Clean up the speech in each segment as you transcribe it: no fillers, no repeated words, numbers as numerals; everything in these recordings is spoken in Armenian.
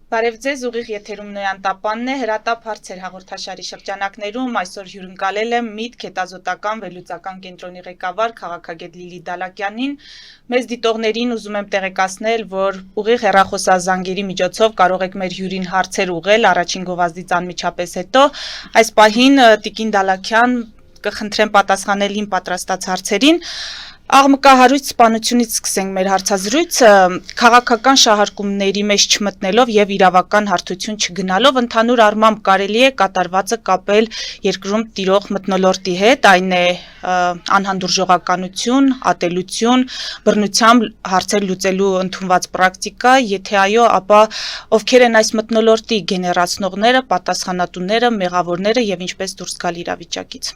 Բարև ձեզ, ուղիղ եթերում Նոյան Տապանն է, հրատապ հարցեր հաղորդաշարի շրջանակներում այսօր հյուրընկալել եմ Միտք հետազոտական վերլուծական կենտրոնի ղեկավար քաղաքագետ Լիլիթ Դալակյանին։ Մեզ դիտողներին ուզում եմ տեղեկացնել, որ ուղիղ հեռախոսազանգերի միջոցով կարող եք մեր հյուրին հարցեր ուղղել առաջին գովազդից անմիջապես հետո։ Այս պահին Տիկին Դալակյան կխնդրեմ պատասխանել իմ պատրաստած հարցերին։ Աղմկահարույց սպանությունից սկսենք մեր հարցազրույցը, քաղաքական շահարկումների մեջ չմտնելով եւ իրավական հարթություն չգնալով ընդհանուր առմամբ կարելի է կատարվածը կապել երկրում տիրող մթնոլորտի հետ, այն է անհանդուրժողականություն, ատելություն, բռնությամբ հարցեր լուծելու ընդունված պրակտիկա, եթե այո, ապա ովքեր են այս մթնոլորտի գեներացնողները, պատասխանատուները, մեղավորները եւ ինչպես դուրս գալ իրավիճակից։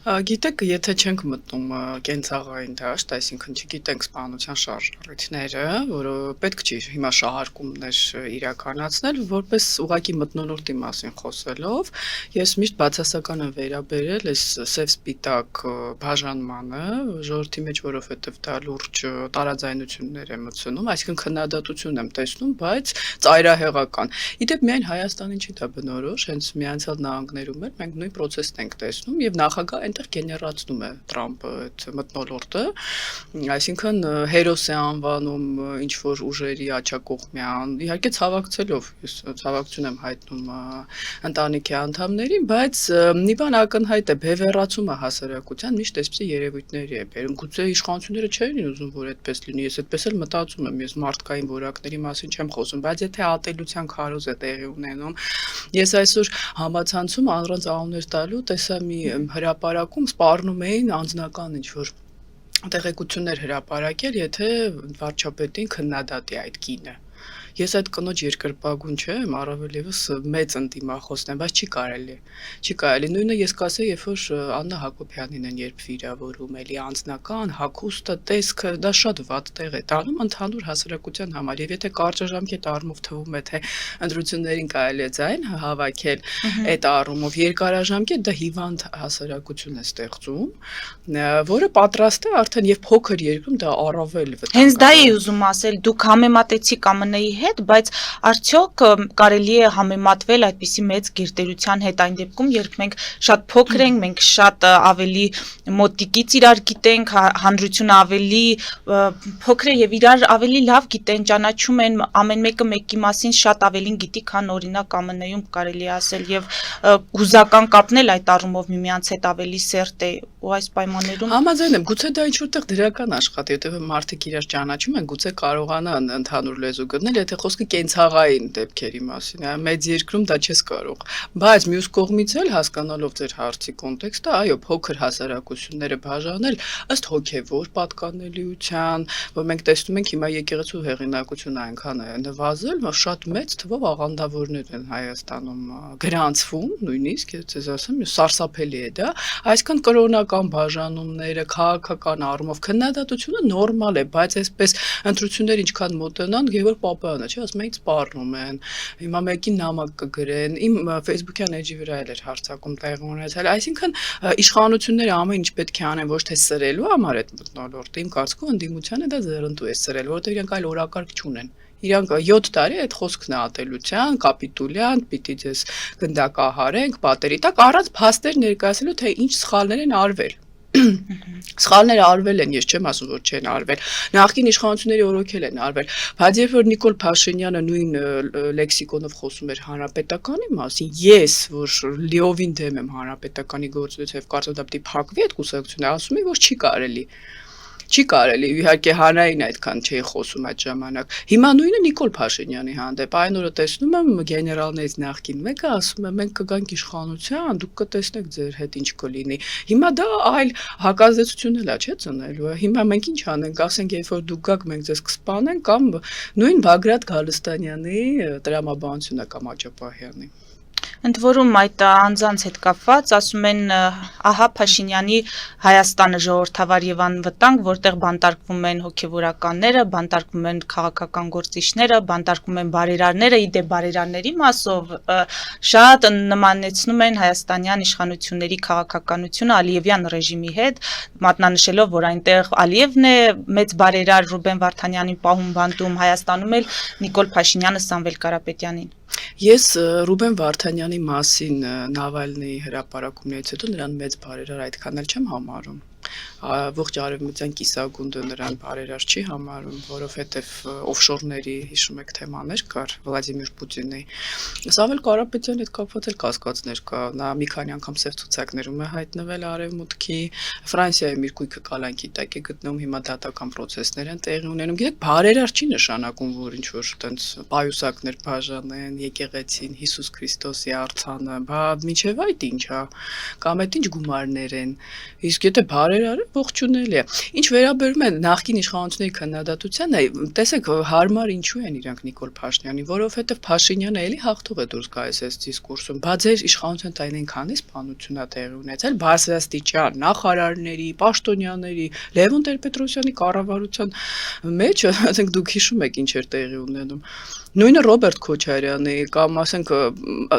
Գիտեք, եթե չենք մտնում կենցաղային դաշտ, այսինքն չգիտենք սպանության շարժառիթները, որը պետք չի հիմա շահարկումներ իրականացնել, որպես ուղղակի մթնոլորտի մասին խոսելով, ես միշտ բացասական եմ վերաբերել այս սև-սպիտակ բաժանմանը ժողովրդի մեջ, որովհետև դա լուրջ տարաձայնություններ է մտցնում, այսինքն քննադատություն եմ տեսնում, բայց ծայրահեղական։ Իդեպ միայն Հայաստանին չի դա բնորոշ, հենց Միացյալ Նահանգներում էլ մենք նույն պրոցեսն ենք տեսնում եւ նախագահ այնտեղ գեներացնում է Տրամպը այդ մթնոլորտը, այսինքն հերոս է անվանում ինչ որ ուժերի աջակողմյան, իհարկե ցավակցելով, ես ցավակցություն եմ հայտնում ընտանիքի անդամներին, բայց մի բան ակնհայտ է, բևեռացումը հասարակության միշտ այսպիսի երևույթների է բերում, գուցե իշխանությունները չէին ուզում, որ այդպես լինի, ես այդպես էլ մտածում եմ, ես մարդկային որակների մասին չեմ խոսում, բայց եթե ատելության քարոզ է տեղի ունենում, ես այսօր համացանցում առանց անուններ տալու տեսա մի հրապարակում սպառնում էին անձնական ինչ-որ տեղեկություններ հրապարակել, եթե վարչապետին քննադատի այդ կինը։ Ես այդ կնոջ երկրպագուն չեմ, առավել ևս մեծ ընդդիմախոսն եմ, բայց չի կարելի։ Նույնը ես կասեի, երբ որ Աննա Հակոբյանին են երբ վիրավորում, էլի անձնական, հագուստը, տեսքը, դա շատ վատ տեղ է տանում ընդհանուր հասարակության համար։ Եվ եթե կարճաժամկետ առումով թվում է, թե ընտրություններին կարելի է ձայն հավաքել այդ առումով, երկարաժամկետ դա հիվանդ հասարակություն է ստեղծում, որը պատրաստ է արդեն եւ փոքր երկրում դա առավել վտանգավոր։ Հենց դա էի ուզում ասել, դուք համեմատեցիք ԱՄՆ-ի հետ, բայց արդյոք կարելի է համեմատվել այդպիսի մեծ գերտերության հետ այն դեպքում, երբ մենք շատ փոքր ենք, մենք շատ ավելի մոտիկից իրար գիտենք, հանրությունը ավելի փոքր է եւ իրար ավելի լավ գիտեն, ճանաչում են, ամեն մեկը մեկի մասին շատ ավելին գիտի, քան օրինակ ԱՄՆ-ում կարելի է ասել եւ հուզական կապն էլ այդ առումով միմյանց հետ ավելի սերտ է ու այս պայմաններում Համաձայն եմ, գուցե դա ինչ-որտեղ դրական աշխատի, եթե մարդիկ իրար ճանաչում են, գուցե կարողանան ընդհանուր լեզու գտնել, եթե խոսքը կենցաղային դեպքերի մասին է, մեծ երկրում դա չես կարող։ Բայց մյուս կողմից էլ հասկանալով ձեր հարցի կոնտեքստը, այո, փոքր հասարակությունները բաժանել ըստ հոգևոր պատկանելիության, որ մենք տեսնում ենք հիմա եկեղեցու հեղինակությունը այնքան է նվազել, որ շատ մեծ թվով աղանդավորներ են Հայաստանում գրանցվում, նույնիսկ ես ասեմ, սարսափելի է դա, այսքան կրոնական բաժանումները, քաղաքական առումով քննադատությունը նորմալ է, բայց այսպես ընտրություններ ինչքան մոտենան, Գևորգ Պապայանը, չէ, ասում են սպառնում են, հիմա մեկին նամակ կգրեն, իմ Facebook-յան էջի վրա էլ էր հարցակում տեղի ունեցել, այսինքն իշխանությունները ամեն ինչ պետք է անեն ոչ թե սրելու համար այդ մթնոլորտը, իմ կարծիքով ընդդիմությանը դա ձեռնտու է սրել, որովհետև իրենք այլ օրակարգ չունեն։ Իրանք 7 տարի այդ խոսքն է ատելության, կապիտուլյան, պիտի ձեզ գնդակահարենք, պատերի տակ առանց փաստեր ներկայացնելու, թե ինչ սխալներ են արվել։ Սխալները արվել են, ես չեմ ասում, որ չեն արվել։ Նախկին իշխանությունների օրոքել են արվել, բայց երբ որ Նիկոլ Փաշինյանը նույն լեքսիկոնով խոսում էր հանրապետականի մասին, ես, որ լիովին դեմ եմ հանրապետականի գործունեությանը եւ կարծում եմ դա պիտի փակվի այդ կուսակցությունը, ասում եմ, որ չի կարելի, իհարկե հանրային այդքան չէի խոսում այդ ժամանակ։ Հիմա նույնը Նիկոլ Փաշինյանի հանդեպ, այն օրը տեսնում եմ գեներալներից նախկին մեկը ասում է մենք կգանք իշխանության, դուք կտեսնեք ձեր հետ ինչ կլինի։ Հիմա դա այլ հակազդեցություն էլ է, չէ՞ ծնելու։ Հիմա մենք ինչ անենք, ասենք, երբ որ դուք գաք, մենք ձեզ կսպանենք կամ նույն Բագրատ Գալստանյանի տրամաբանությունը կամ Աճապահյանի։ Ընդ որում այդ անձանց հետ կապված ասում են ահա Փաշինյանի Հայաստանը ժողովրդավար եւ անվտանգ, որտեղ բանտարկվում են հոգեվորականները, բանտարկվում են քաղաքական գործիչները, բանտարկվում են բարերարները, իդեպ բարերարների մասով շատ նմանեցնում են հայաստանյան իշխանությունների քաղաքականությունը Ալիևյան ռեժիմի հետ, մատնանշելով, որ այնտեղ Ալիևն է մեծ բարերար Ռուբեն Վարդանյանին պահում բանտում, Հայաստանում էլ Նիկոլ Փաշինյանը Սամվել Կարապետյանին։ Ես Ռուբեն Վարդանյանի մասին Նավալնիի հրապարակումներից հետո նրան մեծ բարերար այդքան էլ չեմ համարում։ Ողջ արևմտյան կիսագունդը նրան բարերար չի համարում, որովհետև օֆշորների հիշում եք թեմաներ կար Վլադիմիր Պուտինի։ Սամվել Կարապետյանի հետ կապված էլ կասկածներ կա, նա մի քանի անգամ սև ցուցակներում է հայտնվել արևմուտքի, Ֆրանսիայում իր գույքը կալանքի տակ է գտնվում, հիմա դատական process-ներ են տեղի ունենում։ Գիտեք, բարերար չի նշանակում, որ ինչ որ տենց պայուսակներ բաժանեն, եկեղեցին, Հիսուս Քրիստոսի արձանը, բա միջև այդ ինչ է, կամ այդ ինչ գումարներ են։ Իսկ եթե բարերարը ողջունելի է։ Ինչ վերաբերում է նախկին իշխանությունների քննադատությանը, տեսեք, հարմար ինչու են իրանք Նիկոլ Փաշինյանին, որովհետև Փաշինյանը էլի հաղթող է դուրս գալիս այս դիսկուրսում, բա ձեր իշխանության տայնեն քանի սպանություն է տեղի ունեցել, բարձրաստիճան նախարարների, պաշտոնյաների, Լևոն Տեր-Պետրոսյանի կառավարության մեջ, ասենք դուք հիշում եք ինչ էր տեղի ունենում։ Նույնը Ռոբերտ Քոչարյանի կամ ասենք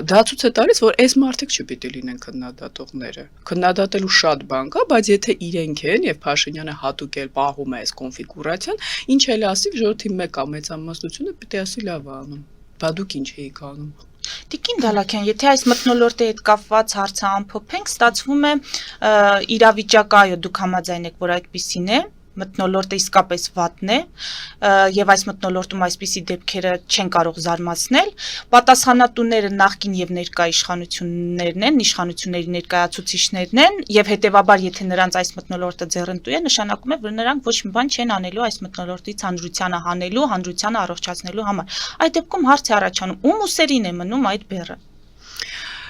դա ցույց է տալիս, որ այս մարդիկ չպիտի լինեն քննադատողները։ Քննադատելու շատ բան կա, բայց եթե իրենք են եւ Փաշինյանը հատուկ էլ պահում է այս կոնֆիգուրացիան, ինչ էլ ասի ժողովրդի մեկ ամենամասնությունը պիտի ասի լավ անում։ Բա դուք ինչ էիք անում։ Տիկին Դալաքյան, եթե այս մթնոլորտի հետ կապված հարցը ամփոփենք, ստացվում է իրավիճակը, այո, դուք համաձայն եք, որ այդպիսին է, մթնոլորտը իսկապես վատն է եւ այս մթնոլորտում այսպիսի դեպքերը չեն կարող զարմացնել, պատասխանատուները նախկին եւ ներկա իշխանություններն են, իշխանությունների ներկայացուցիչներն են եւ հետեւաբար եթե նրանց այս մթնոլորտը ձեռնտու է, նշանակում է, որ նրանք ոչ մի բան չեն անելու այս մթնոլորտից հանրությանը հանելու, հանրությանը առողջացնելու համար։ Այդ դեպքում հարց է առաջանում, ում ուսերին է մնում այդ բեռը։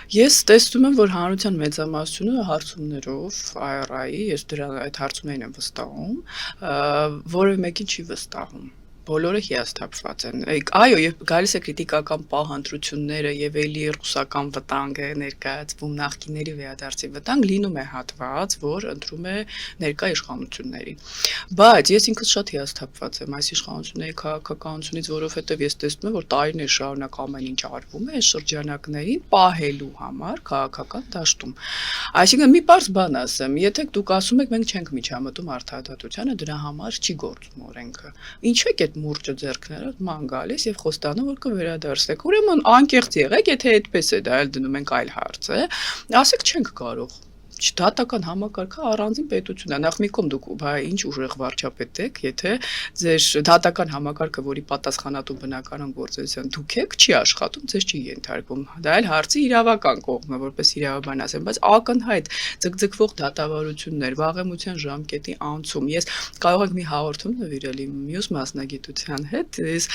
Ես տեսնում եմ, որ հանրության մեծամասնությունը հարցումներով IRI-ի, ես դրա այդ հարցումներին եմ վստահում, որևէ մեկին չի վստահում։ Բոլորը հիասթափված են։ Այո, եւ գալիս է քրիտիկական պահ ընտրությունները եւ էլի ռուսական վտանգ է ներկայացվում, նախկիների վերադարձի վտանգ լինում է հատված, որ ընտրում է ներկա իշխանությունների։ Բայց ես ինքս շատ հիասթափված եմ այս իշխանությունների քաղաքականությունից, որովհետեւ ես տեսնում եմ, որ տարիներ շարունակ ամեն ինչ արվում է այս շրջանակներին պահելու համար քաղաքական դաշտում։ Այսինքն մի պարզ բան ասեմ, եթե դուք ասում եք մենք չենք միջամտում արդարադատությանը, դրա համար չի գործում օրենքը։ Ինչու է մուրճը ձեռքներով ման գալիս եւ խոստանում որ կվերադարձեք։ Ուրեմն անկեղծ եղեք, եթե այդպես է, դա էլ դնում ենք այլ հարց է։ Ասեք չենք կարող։ Դատական համակարգը առանձին պետություն է։ Նախ մի կողմ դուք բա ինչ ուժեղ վարչապետ եք, եթե ձեր դատական համակարգը, որի պատասխանատու բնականon գործողության դուք եք, չի աշխատում, ձեզ չի ենթարկվում։ Դա էլ հարցի իրավական կողմը, որպես իրավաբան ասեմ, բայց ակնհայտ ձգձգվող դատավարություններ, վաղեմության ժամկետի անցում։ Ես կարող եմ մի հաղորդում նվիրել իմ մյուս մասնագիտության հետ, ես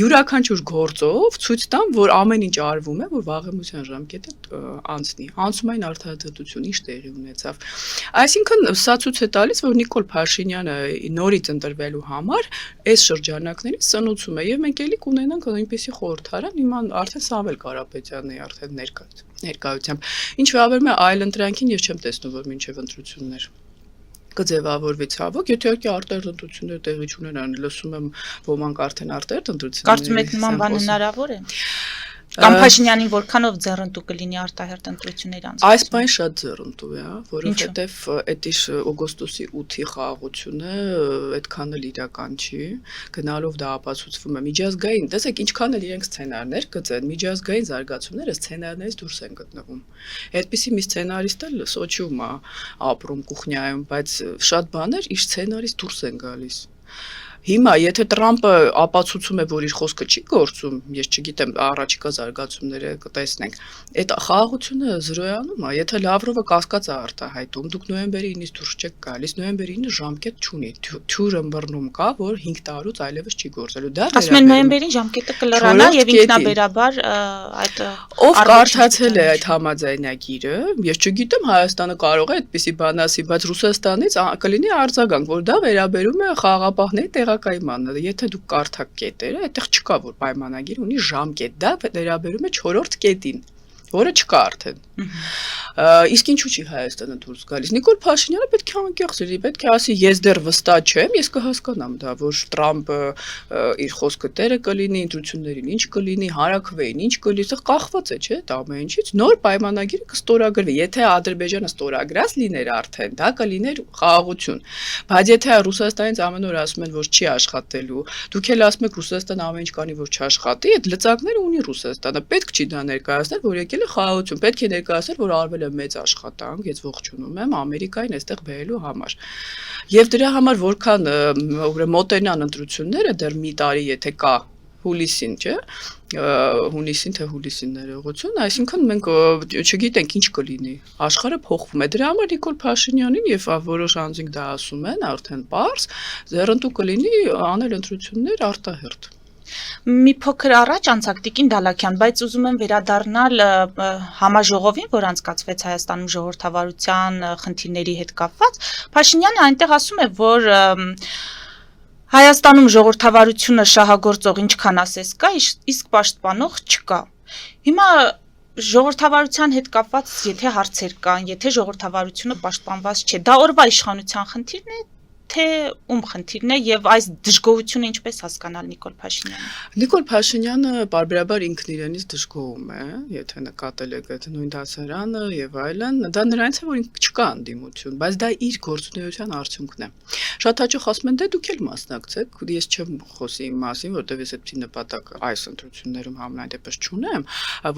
յուրաքանչյուր գործով ցույց տամ, որ ամեն ինչ արվում է, որ վաղեմության ժամկետը անցնի։ Անցումային արդարադատություն ինչ ունեցավ։ Այսինքն սա ցույց է տալիս, որ Նիկոլ Փաշինյանը նորից ընտրվելու համար այս շրջանակներին սնուցում է եւ մենք էլի կունենանք այնպեսի խորհրդարան, հիմա արդեն Սամվել Կարապետյանի արդեն ներկայությամբ։ Ինչ վերաբերում է այլ ընտրանքին, ես չեմ տեսնում, որ մինչեւ ընտրություններ կձևավորվի ցավոք, եթե իհարկե արտերտ ընտրություններ տեղի չունենան, լսում եմ ոմանք արդեն արտերտ ընտրություններ։ Կարծում եք նման բան հնարավոր է։ Կամ Փաշինյանին որքանով ձեռնտու կլինի արտահերտ ընտրությունների անցկացումը։ Այս բան շատ ձեռնտու է, որովհետև այդ օգոստոսի 8-ի խաղաղությունը այդքան էլ իրական չի, գնալով դա ապացուցվում է միջազգային, տեսեք ինչքան էլ իրենք սցենարներ գծեն, միջազգային զարգացումները սցենարներից դուրս են գտնվում։ Այդպիսի մի սցենարիստ էլ Սոչիում է ապրում Կուխնյայում, բայց շատ բաներ իր սցենարից դուրս են գալիս։ Հիմա եթե Տրամպը ապացուցում է, որ իր խոսքը չի գործում, ես չգիտեմ, առաջիկա զարգացումները կտեսնենք, այդ խաղաղությունը զրոյանում է, եթե Լավրովը կասկած է արտահայտում, դուք նոյեմբերի 9-ից դուրս չեք գալիս, նոյեմբերի 9-ը ժամկետ չունի, թյուր ըմբռնում կա, որ 5 տարուց այլևս չի գործելու։ Դա ասում են նոյեմբերին ժամկետը կլրանա եւ ինքնաբերաբար այդ ով կարդացել է այդ համաձայնագիրը, ես չգիտեմ Հայաստանը կարող է այդպիսի բան ասի, բայց Ռուսաստանից կլինի արձագանք, որ դա վերաբերում է խաղաղապահների կայմանը, եթե դուք կարդաք կետերը, այդտեղ չկա որ պայմանագիր ունի ժամկետ, դա վերաբերում է 4-րդ կետին, որը չկա արդեն։ Իսկ ինչու՞ չի Հայաստանը դուրս գալիս։ Նիկոլ Փաշինյանը պետք է անկեղծ լինի, պետք է ասի ես դեռ վստահ չեմ, ես կհասկանամ դա, որ Տրամպը իր խոսքը տերը կլինի, ընտրություններին ինչ կլինի, հարաքվեին ինչ կլինի, սա կախված է, չէ՞, դա ամեն ինչից։ Նոր պայմանագիրը կստորագրվի։ Եթե Ադրբեջանը ստորագրած լիներ արդեն, դա կլիներ խաղաղություն։ Բայց եթե Ռուսաստանից ամեն օր ասում են, որ չի աշխատելու, դուք էլ ասում եք Ռուսաստանը ամեն ինչ կանի, որ չաշխատի, այդ լծակները ունի Ռուսաստանը։ Պետք չի դա ներկայացնել, որ եկել է խաղաղություն։ Պետք է ներկայացնել, որ արվել է մեծ աշխատանք, ես ողջունում եմ Ամերիկային այստեղ բերելու համար։ Եվ դրա համար որքան մոտենան ընտրությունները դեռ մի տարի եթե կա հուլիսին, չէ՞, հունիսին թե հուլիսին ներողություն, այսինքն մենք չգիտենք ինչ կլինի։ Աշխարհը փոխվում է։ Դրա համար Նիկոլ Փաշինյանին եւ որոշ անձինք դա ասում են արդեն པարզ, ձեռնտու կլինի անել ընտրություններ արտահերթ։ Մի փոքր առաջ անցակ Տիկին Դալաքյան, բայց ուզում եմ վերադառնալ համաժողովին, որ անցկացվեց Հայաստանում ժողովրդավարության խնդիրների հետ կապված։ Փաշինյանը այնտեղ ասում է, որ Հայաստանում ժողովրդավարությունը շահագործող ինչքան ասես կա, իսկ պաշտպանող չկա։ Հիմա ժողովրդավարության հետ կապված եթե հարցեր կան, եթե ժողովրդավարությունը պաշտպանված չէ, դա օրվա իշխանության խնդիրն է, թե ում խնդիրն է եւ այս դժգոհությունը ինչպես հասկանալ Նիկոլ Փաշինյանը։ Նիկոլ Փաշինյանը բարբերաբար ինքն իրենից դժգոհում է, եթե նկատել եք այդ նույն դասարանը եւ այլն, դա նրանից է, որ ինքը չկա անդիմություն, բայց դա իր գործունեության արդյունքն է։ Շատ հաճախ ասում են, դե դուք էլ մասնակցեք, ես չեմ խոսի իմ մասին, որտեվ ես այդպիսի նպատակ այս ընտրություններում համենայն դեպս չունեմ,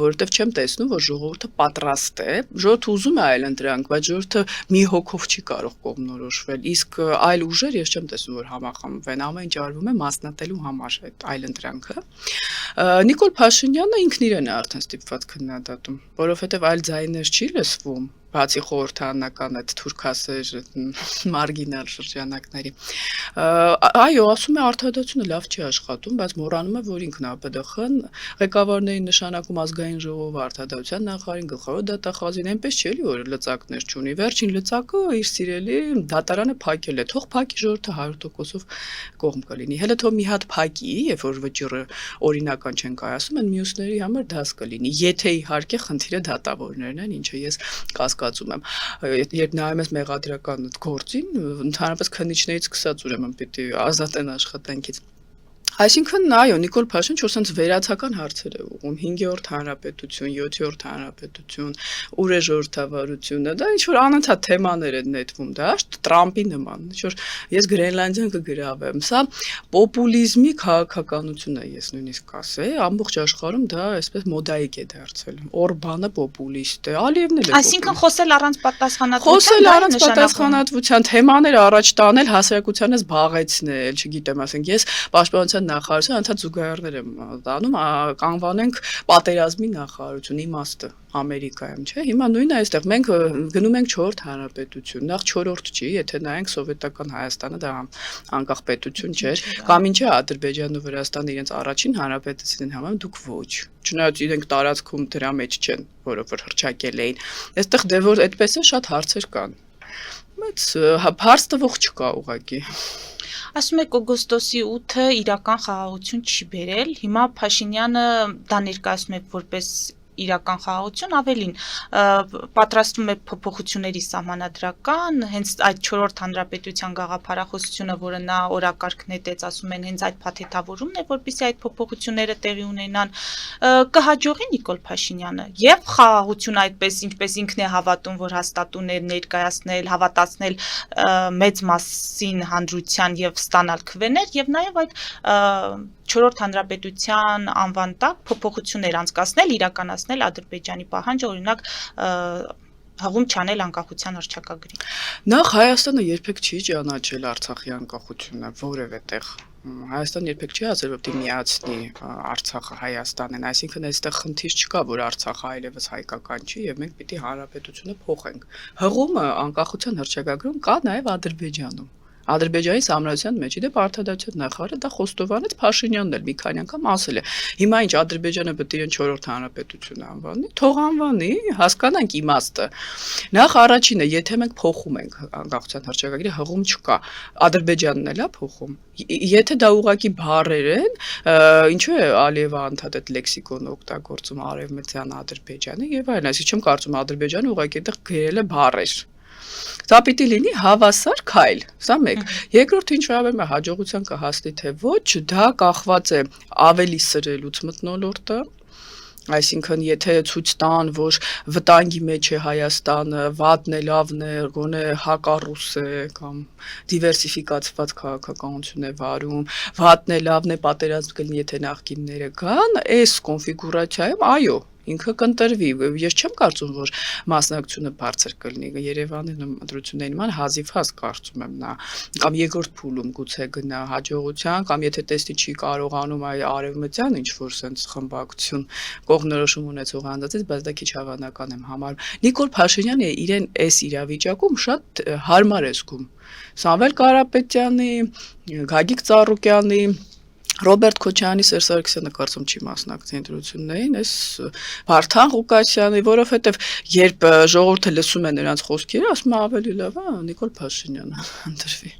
որովհետեւ չեմ տեսնում, որ ժողովուրդը պատրաստ է, ժողովուրդը ուզում է այլ ընտրանք, բայց ժողովուրդը մի հոգով չի կարող կողմնորոշվել, իսկ այլ ուժեր ես չեմ տեսնում, որ համախմբվեն, ամեն ինչ արվում է մասնատելու համար այդ այլ ընտրանքը։ Նիկոլ Փաշինյանը ինքն իրեն է արդեն ստիպված քննադատում, որովհետև այլ ձայներ չի լսվում, բացի խորհրդարանական այդ թուրքասեր մարգինալ շրջանակների։ Այո, ասում է արդարադատությունը լավ չի աշխատում, բայց մոռանում է, որ ինքն ԱՊԴԽ-ն ղեկավարների նշանակում ազգային ժողովը արդարադատության նախարարին գլխավոր դատախազին այնպես չէ՞ որ լծակներ չունի։ Վերջին լծակը իր սիրելի դատարանը փակել է, թող փակի ժողովուրդը 100%-ով կողմ կլինի։ Հələ թող մի հատ փակի, երբ որ վճիռը օրինական չեն կայացում, այն մյուսների համար դաս կլինի։ Եթե իհարկե խնդիրը դատավորներն են, ինչը ես կասկածում եմ։ Երբ նայում ես մեղադրական գործին, ընդհանրապես քննիչներից սկսած ուրեմն պիտի ազատեն աշխատանքից։ Այսինքն այո, Նիկոլ Փաշինյանը չորսենց վերացական հարցեր է ուղղում, 5-րդ հանրապետություն, 7-րդ հանրապետություն, ուր է ժողովրդավարությունը, դա ինչ որ անընդհատ թեմաներ են նետվում, դա Տրամպի նման, ինչ որ ես Գրենլանդիան կգրավեմ, սա պոպուլիզմի քաղաքականություն է, ես նույնիսկ կասեի, ամբողջ աշխարհում դա այսպես մոդայիկ է դարձել։ Օրբանը պոպուլիստ է, Ալիևն էլ է։ Այսինքն խոսել առանց պատասխանատվության, խոսել առանց պատասխանատվության, թեմաները առաջ տանել, հասարակությանը զբաղեցնել, չգիտեմ, ասենք ես պաշտպանության նախարարություն անդադ զուգահեռներ եմ տանում, կանվանենք պատերազմի նախարարություն, իմաստը Ամերիկայում, չէ՞։ Հիմա նույնը այստեղ մենք գնում ենք 4-րդ հանրապետություն, նախ 4-րդ չի, եթե նայենք սովետական Հայաստանը դա անկախ պետություն չէր, կամ ինչը Ադրբեջանն ու Վրաստանը իրենց առաջին հանրապետությունն են համարում, դուք ոչ։ Չնայած իրենք տարածքում դրա մեջ չեն, որով որ հռչակել էին։ Այստեղ դե որ այդպես է շատ հարցեր կան։ Բայց հարց տվող չկա ուղղակի։ Ասում եք օգոստոսի 8-ը իրական խաղաղություն չի բերել, հիմա Փաշինյանը դա ներկայացնում է որպես իրական խաղաղություն, ավելին պատրաստվում է փոփոխությունների սահմանադրական, հենց այդ 4-րդ հանրապետության գաղափարախոսությունը, որը նա օրակարգ նետեց, ասում են, հենց այդ փաթեթավորումն է, որպեսզի այդ փոփոխությունները տեղի ունենան, կհաջողի Նիկոլ Փաշինյանը եւ խաղաղություն այդպես, ինչպես ինքն է հավատում, որ հաստատուն է ներկայացնել, հավատացնել մեծ մասին հանրության եւ ստանալ քվեներ եւ նաեւ այդ 4-րդ հանրապետության անվան տակ փոփոխություններ անցկացնել, իրականացնել Ադրբեջանի պահանջը, օրինակ հղում չանել անկախության հռչակագրին։ Նախ Հայաստանը երբեք չի ճանաչել Արցախի անկախությունը որևէ տեղ։ Հայաստանը երբեք չի ասել, որ դի միացնի Արցախը Հայաստանին, այսինքն այստեղ խնդիր չկա, որ Արցախը այլևս հայկական չի եւ մենք պիտի հանրապետությունը փոխենք։ Հղումը անկախության հռչակագրում կա նաեւ Ադրբեջանում։ Ադրբեջանի Սահմանադրության մեջ իդեպ արտադատության նախարարը դա խոստովանեց, Փաշինյանն էլ մի քանի անգամ ասել է։ Հիմա ինչ Ադրբեջանը պետք է իրեն 4-րդ հանրապետություն անվանի, թող անվանի, հասկանանք իմաստը։ Նախ առաջինը, եթե մենք փոխում ենք անկախության հռչակագրի, հղում չկա։ Ադրբեջանն էլ է փոխում։ Եթե դա ուղղակի բառեր են, ինչու է Ալիևը անդադ այդ լեքսիկոնը օգտագործում արևմտյան Ադրբեջանը եւ այլն, այսինքն չեմ կարծում Ադրբեջանը ուղղակի այդտեղ գրել է բառեր։ Դա պիտի լինի հավասար քայլ, սա մեկ։ Երկրորդը ինչ վերաբերում է հաջողության կհասնի թե ոչ, դա կախված է ավելի սրելուց մթնոլորտը, այսինքն եթե ցույց տան, որ վտանգի մեջ է Հայաստանը, վատն է, լավն է, գոնե հակառուս է կամ դիվերսիֆիկացված քաղաքականություն է վարում, վատն է, լավն է, պատերազմ կլինի, եթե նախկինները կան, այս կոնֆիգուրացիայում այո ինքը կընտրվի, ես չեմ կարծում, որ մասնակցությունը բարձր կլինի, Երևանի ընտրությունների նման հազիվ կարծում եմ նա, կամ երկրորդ փուլում գուցե գնա հաջողության, կամ եթե տեսնի չի կարողանում այ արևմտյան ինչ-որ սենց խմբակցություն կողմնորոշում ունեցող հանդացից, բայց դա քիչ հավանական եմ համարում։ Նիկոլ Փաշինյանը իրեն այս իրավիճակում շատ հարմար է զգում։ Սամվել Կարապետյանի, Գագիկ Ծառուկյանի, Ռոբերտ Քոչարյանի, Սերժ Սարգսյանը կարծում չի մասնակցի ընտրություններին, այս Վարդան Ղուկասյանի, որովհետև երբ ժողովուրդը լսում է նրանց խոսքերը, ասում է ավելի լավ է Նիկոլ Փաշինյանը ընտրվի։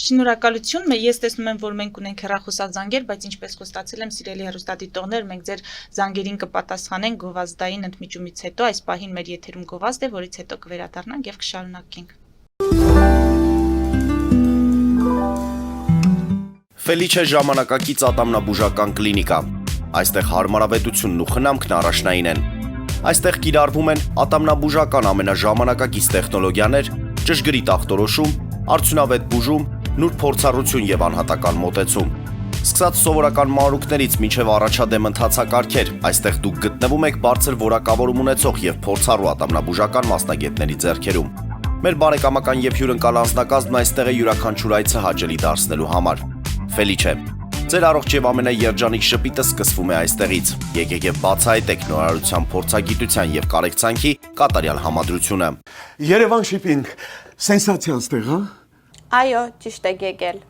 Շնորհակալություն, ես տեսնում եմ, որ մենք ունենք հեռախոսազանգեր, բայց ինչպես խոստացել եմ, սիրելի հեռուստադիտողներ, մենք ձեր զանգերին կպատասխանենք գովազդային ընդմիջումից հետո, այս պահին մեր եթերում գովազդ է, որից հետո կվերադառնանք եւ կշարունակենք։ Ֆելիչե ժամանակակից ատամնաբուժական կլինիկա։ Այստեղ հարմարավետությունն ու խնամքն առաջնային են։ Այստեղ կիրառվում են ատամնաբուժական ամենաժամանակակից տեխնոլոգիաներ, ճշգրիտ ախտորոշում, արդյունավետ բուժում, նուրբ փորձառություն եւ անհատական մոտեցում։ Սկսած սովորական մանրուքներից մինչև առաջադեմ ընթացակարգեր, այստեղ դուք գտնվում եք բարձր որակավորում ունեցող եւ փորձառու ատամնաբուժական մասնագետների ձեռքերում։ Մեր բարեկամական եւ հյուրընկալ անձնակազմն այստեղ է յուրաքանչյուր այցը հաճելի դարձնելու համար։ Ֆելիչե, ձեր առողջ եւ ամենաերջանիկ շպիտը սկսվում է այստեղից։ Եկեք եւ բացահայտեք նորարարության փորձագիտության եւ կարեկցանքի կատարյալ համադրությունը։ Երևան շիփինգ, սենսացիա ստեղ, հա։ Այո, ճիշտ եք եկել։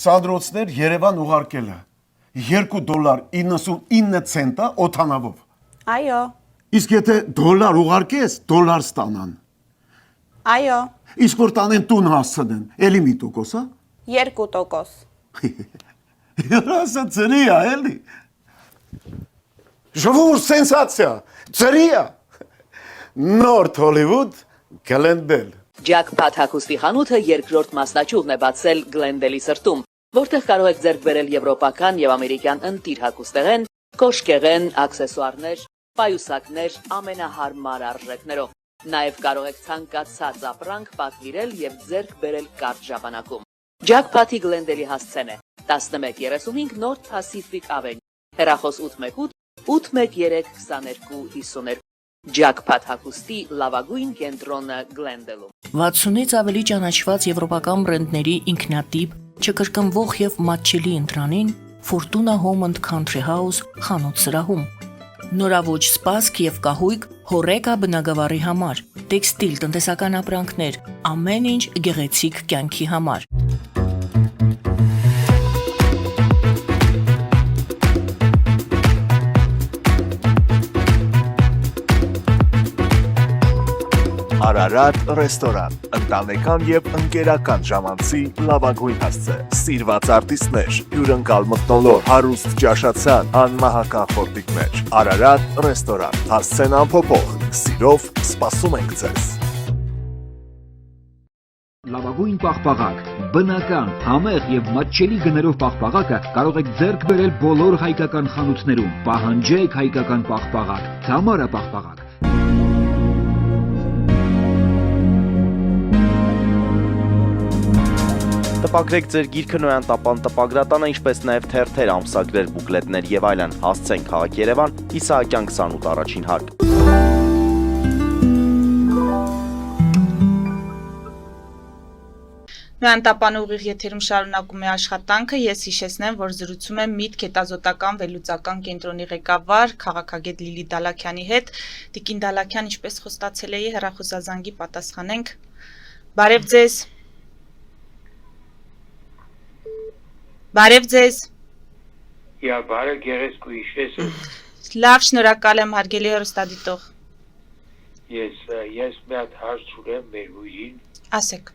Սանդրոցներ Երևան ուղարկելը $2.99 օթանավով։ Այո, Իսկ եթե դոլար ուղարկես, դոլար ստանան։ այո, Իսկ որ տանեն տուն հասցնեն, էլի մի տոկոս, հա։ 2%։ Երասը ծրի է, էլի։ Ժողովուրդ սենսացիա, ծրի է։ Նորթ Հոլիվուդ Գլենդել։ Ջաքփաթ հագուստի խանութը երկրորդ մասնաճյուղն է բացել Գլենդելի սրտում, որտեղ կարող եք ձեռք բերել եվրոպական եւ ամերիկյան ընտիր հագուստեղեն, կոշկեղեն, աքսեսուարներ, պայուսակներ ամենահարմար արժեքներով։ Նաեւ կարող եք ցանկացած ապրանք պատվիրել եւ ձեռք բերել կարճ ժամանակում։ Ջաքփաթի Գլենդելի հասցեն է 1135 North Pacific Avenue, հեռախոս 818 813 2252։ Ջաքփաթ հագուստի լավագույն կենտրոնը Գլենդելում։ 60-ից ավելի ճանաչված եվրոպական բրենդների ինքնատիպ, չկրկնվող եւ մատչելի ընտրանին Fortuna Home and Country House խանութ սրահում։ Նորավոճ սպասք եւ կահույք հորեկա բնագավառի համար, տեքստիլ տնտեսական ապրանքներ, ամեն ինչ գեղեցիկ կյանքի համար։ Արարատ ռեստորան, ընտանեկան եւ ընկերական ժամանցի լավագույն հասցե, սիրված արտիստներ, հյուրընկալ մթնոլորտ, հարուստ ճաշացան, անմահական խորտիկներ։ Արարատ ռեստորան, հասցեն անփոփոխ, սիրով սպասում ենք ձեզ։ Լավագույն պաղպաղակ, բնական, համեղ եւ մատչելի գներով պաղպաղակը կարող եք ձեռք բերել բոլոր հայկական խանութներում։ Պահանջեք հայկական պաղպաղակ, Թամարա պաղպաղակ։ Տպագրեք ձեր գիրքը նոյանտապան տպագրատանը, ինչպես նաև թերթեր, ամսագրեր, բուկլետներ եւ այլն։ Հասցեն քաղաք Երևան, Իսահակյան 28 առաջին հարկ։ Նոյանտապանը ուղիղ եթերում շարունակում է աշխատանքը, ես հիշեցնեմ, որ զրուցում եմ Միտք հետազոտական վերլուծական կենտրոնի ղեկավար քաղաքագետ Լիլի Դալաքյանի հետ։ Տիկին Դալաքյան, ինչպես խոստացել էի, հեռախոսազանգի պատասխանենք։ Բարև ձեզ։ Բարև ձեզ։ Я բարը գեղեցկու իշես Լավ, շնորհակալ եմ հարգելի հեռուստադիտող։ ես մի հատ հարց ունեմ մեր հույրին Ասեք։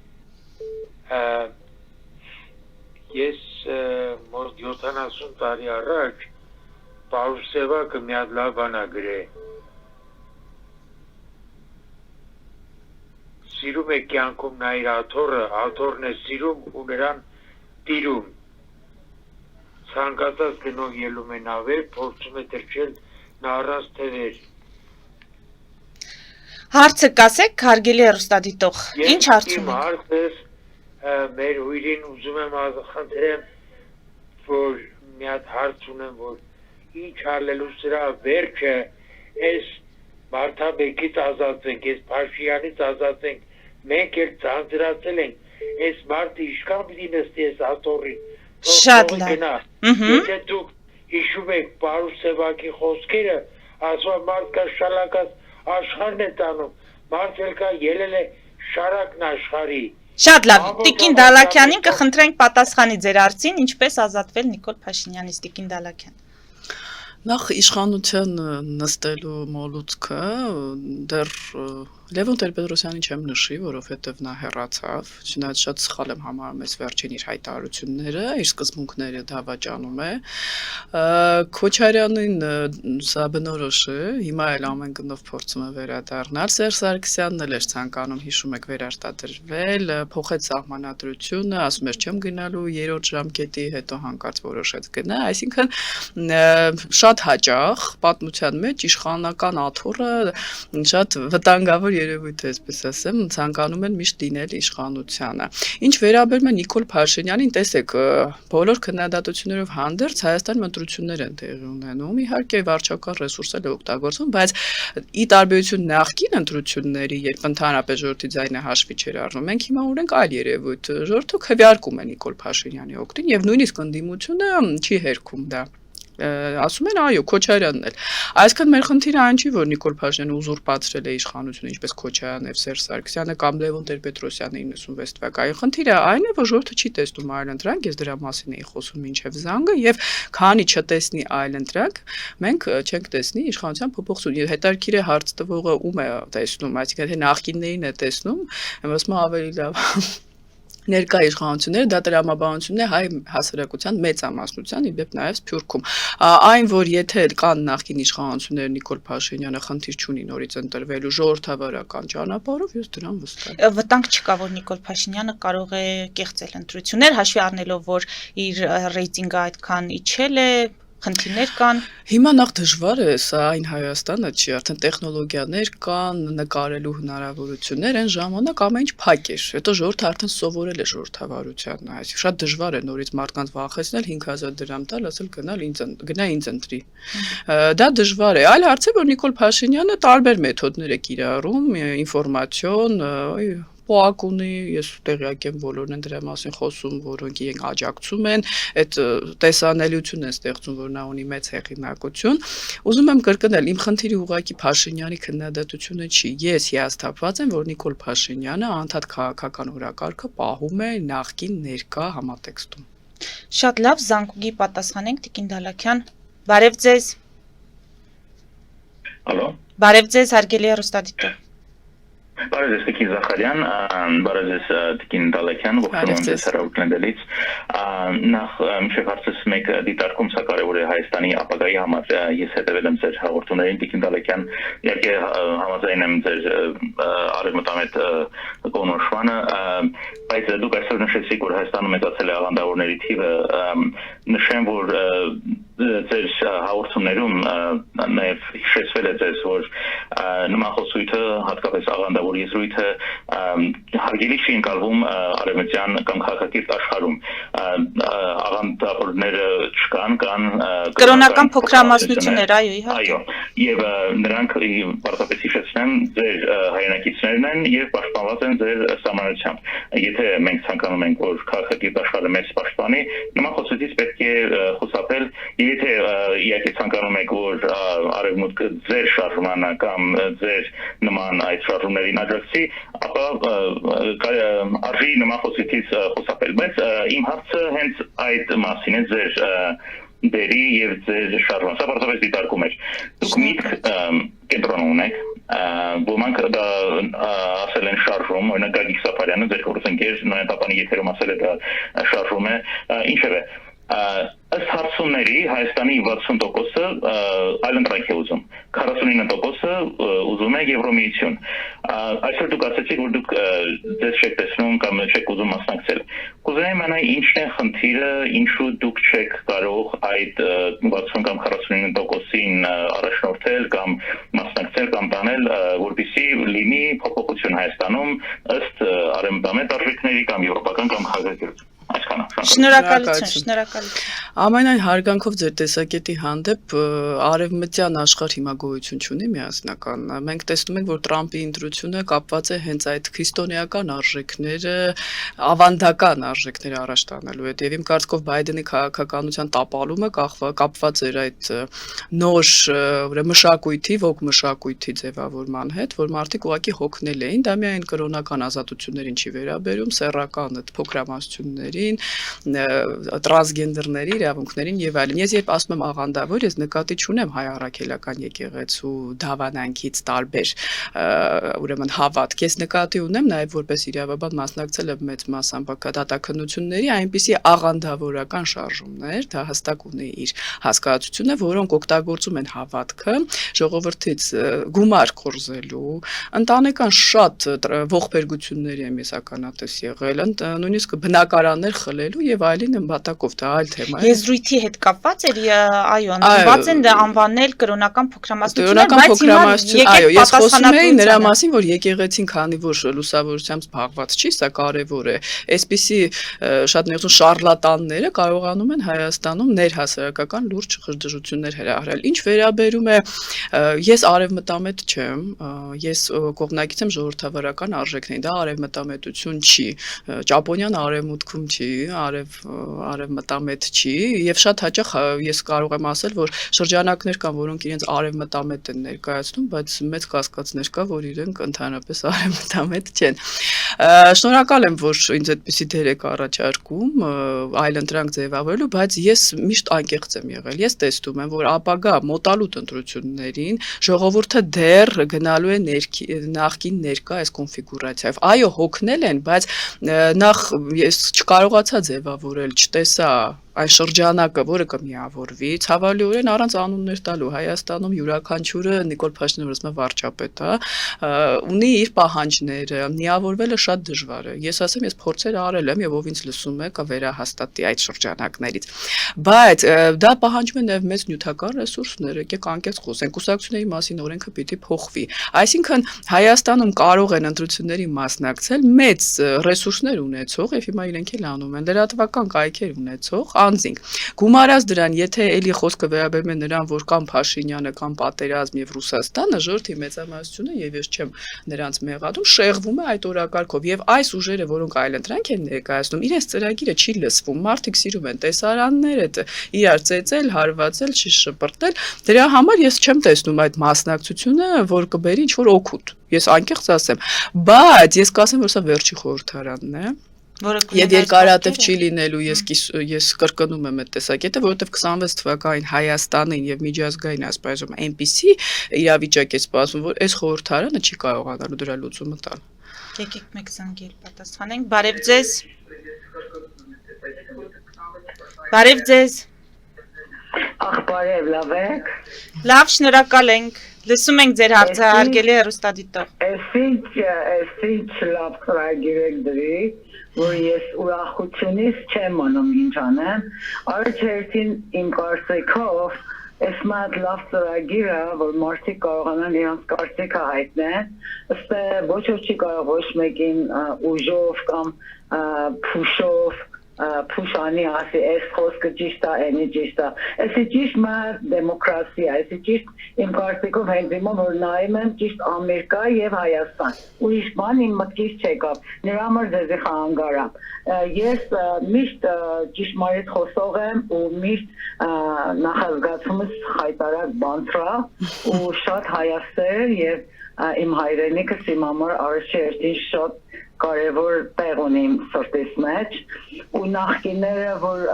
ես մոտ 70 տարի առաջ Պարուսևակը մի հատ լավ բան ա գրել սիրում է կյանքում նա իր աթոռն է սիրում ու նրան տիրում ցանկացած գնով ելում է նավեր փորձում է դրճել նա առանց թևեր Հարցը կասեք հարգելի հեռուստադիտող։ Ինչ հարց ունեք։ Հարցս մեր հույրին ուզում եմ խնդրեմ որ մի հատ հարց ունեմ որ ինչ արելու սրա վերջը այս Մարդաբեկից ազատենք, այս Փաշյանից ազատենք, մենք էլ ցանցրացել ենք, այս մարդը իշքան պիտի նստի այս աթոռին։ Շատ լավ։ Եթե դուք հիշում եք Պարուսևակի խոսքերը, ասում մարդկա շալակած աշխարհն է տանում, մարդը կա ելել է շարակն աշխարհի։ Շատ լավ, Տիկին Դալաքյանին կխնդրենք պատասխանի ձեր հարցին, ինչպես ազատվել Նիկոլ Փաշինյանից, Տիկին Դալաքյան։ Նախ իշխանության նստելու մոլուցքը դեռ Լևոն Տեր-Պետրոսյանին չեմ նշի, որովհետև նա հեռացավ, չնայած շատ սխալ եմ համարում այս վերջին իր հայտարարությունները, իր սկզբունքները դավաճանում է։ Քոչարյանին սա բնորոշ է, հիմա էլ ամեն գնով փորձում է վերադառնալ, Սերժ Սարգսյանն էլ էր ցանկանում, հիշում եք, վերարտադրվել, փոխեց սահմանադրությունը, ասում էր չեմ գնալու 3-րդ ժամկետի, հետո հանկարծ որոշեց գնա, այսինքն շատ հաճախ պատմության մեջ իշխանական աթոռը շատ վտանգավոր երևույթ է, այսպես ասեմ, ցանկանում են միշտ լինել իշխանությանը։ Ինչ վերաբերում է Նիկոլ Փաշինյանին, տեսեք, բոլոր քննադատություններով հանդերձ Հայաստանում ընտրություններ են տեղի ունենում, իհարկե վարչական ռեսուրսը օգտագործվում, բայց ի տարբերություն նախկին ընտրությունների, երբ ընդհանրապես ժողովրդի ձայնը հաշվի չէր առնում, մենք հիմա ունենք այլ երևույթ, ժողովուրդը քվեարկում է Նիկոլ Փաշինյանի օգտին եւ նույնիսկ ընդդիմությունը չի հերքում դա։ Ասում են այո, Քոչարյանն էլ։ Այսինքն մեր խնդիրը այն չի, որ Նիկոլ Փաշինյանը ուզուրպացրել է իշխանությունը, ինչպես Քոչարյանն եւ Սերժ Սարգսյանը կամ Լևոն Տեր-Պետրոսյանը 96 թվականին։ Խնդիրը այն է, որ ժողովուրդը չի տեսնում այլ ընտրանք, ես դրա մասին էի խոսում մինչև զանգը եւ քանի չտեսնի այլ ընտրանք, մենք չենք տեսնի իշխանության փոփոխություն։ Հետարքիր է հարց տվողը ում է տեսնում, այսինքն թե նախկիններին է տեսնում, ասում ավելի լավ ներկա իշխանությունները դա տրամաբանությունն է հայ հասարակության մեծամասնության, իբրև նաև Սփյուռքում։ Այն, որ եթե կան նախկին իշխանություններ Նիկոլ Փաշինյանը խնդիր չունի նորից ընտրվելու ժողովրդավարական ճանապարհով, ես դրան վստահ եմ։ Վտանգ չկա, որ Նիկոլ Փաշինյանը կարող է կեղծել ընտրություններ, հաշվի առնելով, որ իր ռեյտինգը այդքան իջել է, խնդիրներ կան։ Հիմա նախ դժվար է, սա այն Հայաստանը չի, արդեն տեխնոլոգիաներ կան, նկարելու հնարավորություններ, այն ժամանակ ամեն ինչ փակ էր։ Հետո ժողովուրդը արդեն սովորել է ժողովրդավարության, այսինքն շատ դժվար է նորից մարդկանց վախեցնել 5000 դրամ տալ, ասել գնա ինձ ընտրի։ Դա դժվար է։ Այլ հարց է, որ Նիկոլ Փաշինյանը տարբեր մեթոդներ է կիրառում, ինֆորմացիոն, պոակ ունի, ես տեղյակ եմ, բոլորն են դրա մասին խոսում, որոնք իրենք աջակցում են, այդ տեսանելիությունն է ստեղծում, որ նա ունի մեծ հեղինակություն։ Ուզում եմ կրկնել, իմ խնդիրը ուղղակի Փաշինյանի քննադատությունը չի։ Ես հիասթափված եմ, որ Նիկոլ Փաշինյանը անդադ քաղաքական օրակարգը պահում է նախկին ներկա համատեքստում։ Շատ լավ, զանգուկի պատասխանենք Տիկին Դալաքյան։ Բարև ձեզ։ Ալո։ Բարև ձեզ, հարգելի հեռուստադիտող։ Բարև ձեզ Տիկին Զախարյան, բարև ձեզ Տիկին Դալաքյան, ողջունում ձեզ հեռուստաընկերներից։ Նախ միշտ հարցս մեկ դիտարկում սա կարևոր է Հայաստանի ապագայի համար։ Ես հետևել եմ ձեր հաղորդումներին Տիկին Դալաքյան, իհարկե համաձայն եմ ձեր արևմտամետ կողմնորոշմանը, բայց դուք այսօր նշեցիք, որ Հայաստանում մեծացել է աղանդավորների թիվը, նշեմ, որ ձեր հաղորդումներում նաև հիշեցվել է ձեզ, որ նման խոսույթը, հատկապես աղանդավոր եզրույթը հարգելի չի ընկալվում արևմտյան կամ քաղաքակիրթ աշխարհում։ Աղանդավորները չկան, կան կրոնական փոքրամասնություններ, այո, իհարկե։ Այո, եւ նրանք պարզապես հիշեցնեմ ձեր հայրենակիցներն են եւ պաշտպանված են ձեր սահմանությամբ եթե մենք ցանկանում ենք որ քաղաքագիտ աշխարհը մեծ պաշտպանի նման խոսեցից պետք է խուսափել եւ եթե իհարկե ցանկանում եք որ արևմուտքը ձեր շարժմանը կամ ձեր նման այդ շարժումներին աջակցի ապա արժի նման խոսեցից խուսափել բայց իմ հարցը հենց այդ մասին է ձեր դերի եւ ձեր շարժման սա պարզապես դիտարկում էր դուք միտք կենտրոնում ունեք ոմանք դա ասել են շարժում օրինակ Գագիկ Սաֆարյանը ձեր գործընկեր նոյն տապանի եթերում ասել է դա շարժում է ինչևէ ըստ հարցումների Հայաստանի 60%-ը այլընտրանք է ուզում 49%-ը ուզում է Եվրոմիություն այսօր դուք ասացիք որ դուք ձեզ չեք տեսնում կամ չեք ուզում մասնակցել կուզենայի իմանալ ինչն է խնդիրը ինչու դուք չեք կարող այդ 60 կամ 49%-ին առաջնորդել կամ մասնակցել կամ տանել որպեսզի լինի փոփոխություն Հայաստանում ըստ արևմտամետ արժեքների կամ եվրոպական կամ քաղաքական Շնորհակալություն Ամենայն հարգանքով ձեր տեսակետի հանդեպ արևմտյան աշխարհ հիմա գոյություն չունի միասնական մենք տեսնում ենք որ Տրամպի ընտրությունը կապված է հենց այդ քրիստոնեական արժեքները ավանդական արժեքները առաջ տանելու հետ եւ իմ կարծիքով Բայդենի քաղաքականության տապալումը կապված էր այդ նոր մշակույթի ոգ մշակույթի ձևավորման հետ որ մարդիկ ուղղակի հոգնել էին դա միայն կրոնական ազատություններին չի վերաբերում սեռական այդ փոքրամասնությունների տրանսգենդերների իրավունքներին եւ այլն։ Ես երբ ասում եմ աղանդավոր, ես նկատի չունեմ հայ առաքելական եկեղեցու դավանանքից տարբեր ուրեմն հավատք։ Ես նկատի ունեմ նաեւ որպես իրավաբան մասնակցել եմ մեծ մասամբ դատաքննությունների այնպիսի աղանդավորական շարժումներ, դա հստակ ունի իր հասկացությունը, որոնք օգտագործում են հավատքը ժողովրդից գումար կորզելու, ընտանեկան շատ ողբերգությունների եմ ես ականատես եղել, նույնիսկ բնակարաններ խլելու եւ այլն նպատակով դա այլ թեմա է։ Եզրույթի հետ կապված էր, այո, նշված են դա անվանել կրոնական փոքրամասնություններ, բայց հիմա այո, ես խոսում եի նրա մասին, որ եկեղեցին քանի որ լուսավորությամբ զբաղված չի, սա կարեւոր է։ Այսպիսի շատ ներողություն շարլատանները կարողանում են Հայաստանում ներհասարակական լուրջ խժդժություններ հրահրել։ Ինչ վերաբերում է ես արևմտամետ չեմ, ես կողմնակից եմ ժողովրդավարական արժեքներին, դա արևմտամետություն չի, ճապոնյան արևմուտքում չի, արևմտամետ չի եւ շատ հաճախ ես կարող եմ ասել, որ շրջանակներ կան, որոնք իրենց արևմտամետ են ներկայացնում, բայց մեծ կասկածներ կա, որ իրենք ընդհանրապես արևմտամետ չեն։ Շնորհակալ եմ, որ ինձ այդպիսի դեր եք առաջարկում այլընտրանք ձևավորելու, բայց ես միշտ անկեղծ եմ եղել։ Ես տեսնում եմ, որ ապագա մոտալուտ ընտրություններին ժողովուրդը դեռ գնալու է նախկին ներկա այս կոնֆիգուրացիայով։ Այո, հոգնել են, բայց նախ ես չկարողացա ձևավորել, չտեսա այն շրջանակը, որը կմիավորվի, ցավալիորեն առանց անուններ տալու Հայաստանում յուրաքանչյուրը Նիկոլ Փաշինյանը ասում է վարչապետ, ունի իր պահանջները, միավորվելը շատ դժվար է։ Ես ասեմ, ես փորձեր արել եմ եւ ով ինձ լսում է, կվերահաստատի այդ շրջանակներից։ Բայց դա պահանջում է նաեւ մեծ նյութական ռեսուրսներ, եկեք անկեղծ խոսենք, կուսակցությունների մասին օրենքը պիտի փոխվի։ Այսինքն Հայաստանում կարող են ընտրությունների մասնակցել մեծ ռեսուրսներ ունեցող եւ հիմա իրենք էլ անում են լրատվական կայքեր ունեցող անձինք։ Գումարած դրան, եթե էլի խոսքը վերաբերում է նրան, որ կամ Փաշինյանը կամ պատերազմ եւ Ռուսաստանը, ժողովրդի մեծամասնությունը եւ ես չեմ նրանց մեղադրում, շեղվում է այդ օրակարգով եւ այս ուժերը, որոնք այլընտրանք են ներկայացնում, իրենց ծրագիրը չի լսվում։ Մարդիկ սիրում են տեսարանները, իրար ծեծել, հարվածել, շպրտել։ Դրա համար ես չեմ տեսնում այդ մասնակցությունը, որ կբերի ինչ որ օգուտ։ Ես անկեղծ ասեմ, բայց ես կասեմ, որ սա վերջի խորհրդարանն է։ Եվ երկարատև չի լինելու, ես կրկնում եմ այդ տեսակետը, որովհետև 26 թվականին Հայաստանին եւ միջազգային ասպարեզում այնպիսի իրավիճակ է սպասվում, որ այս խորհրդարանը չի կարողանալու դրա լուծումը տալ։ Եկեք մեկ զանգել պատասխանենք։ Բարև ձեզ։ Բարև ձեզ։ Ախ, բարև, լավ եք։ Լավ, շնորհակալ ենք։ Լսում ենք ձեր հարցը, հարգելի հեռուստադիտող։ Էսի լավ ծրագիր եք դրի, որ ես ուրախությունից չեմ անում ինչ անեմ, առաջերտին իմ կարծիքով այս մատ լավ ծրագիրը, որ մարդիկ կարողանան իրենց կարծիքը հայտնեն, ըստ ոչ որ չի կարող ոչ մեկին ուժով կամ փուշով փուշանի ասի այս խոսքը ճիշտ է, այնի ճիշտ է։ Այսի ճիշտ մա դեմոկրատիա, այսի ճիշտ իմ կարծիքով հենց իմը որ նայում եմ ճիշտ Ամերիկա եւ Հայաստան։ Ուրիշ բան իմ մտքից չեկավ։ Նրա համար ձեզի խանգարամ։ Ես միշտ ճշմարիտ խոսող եմ ու միշտ նախազգացումս խայտարակ բանտրա ու շատ հայաստեր եւ իմ հայրենիքս իմ համար արժեշտին շատ կարևոր տեղ ունի իմ սրտիս մեջ ու նախկինները որ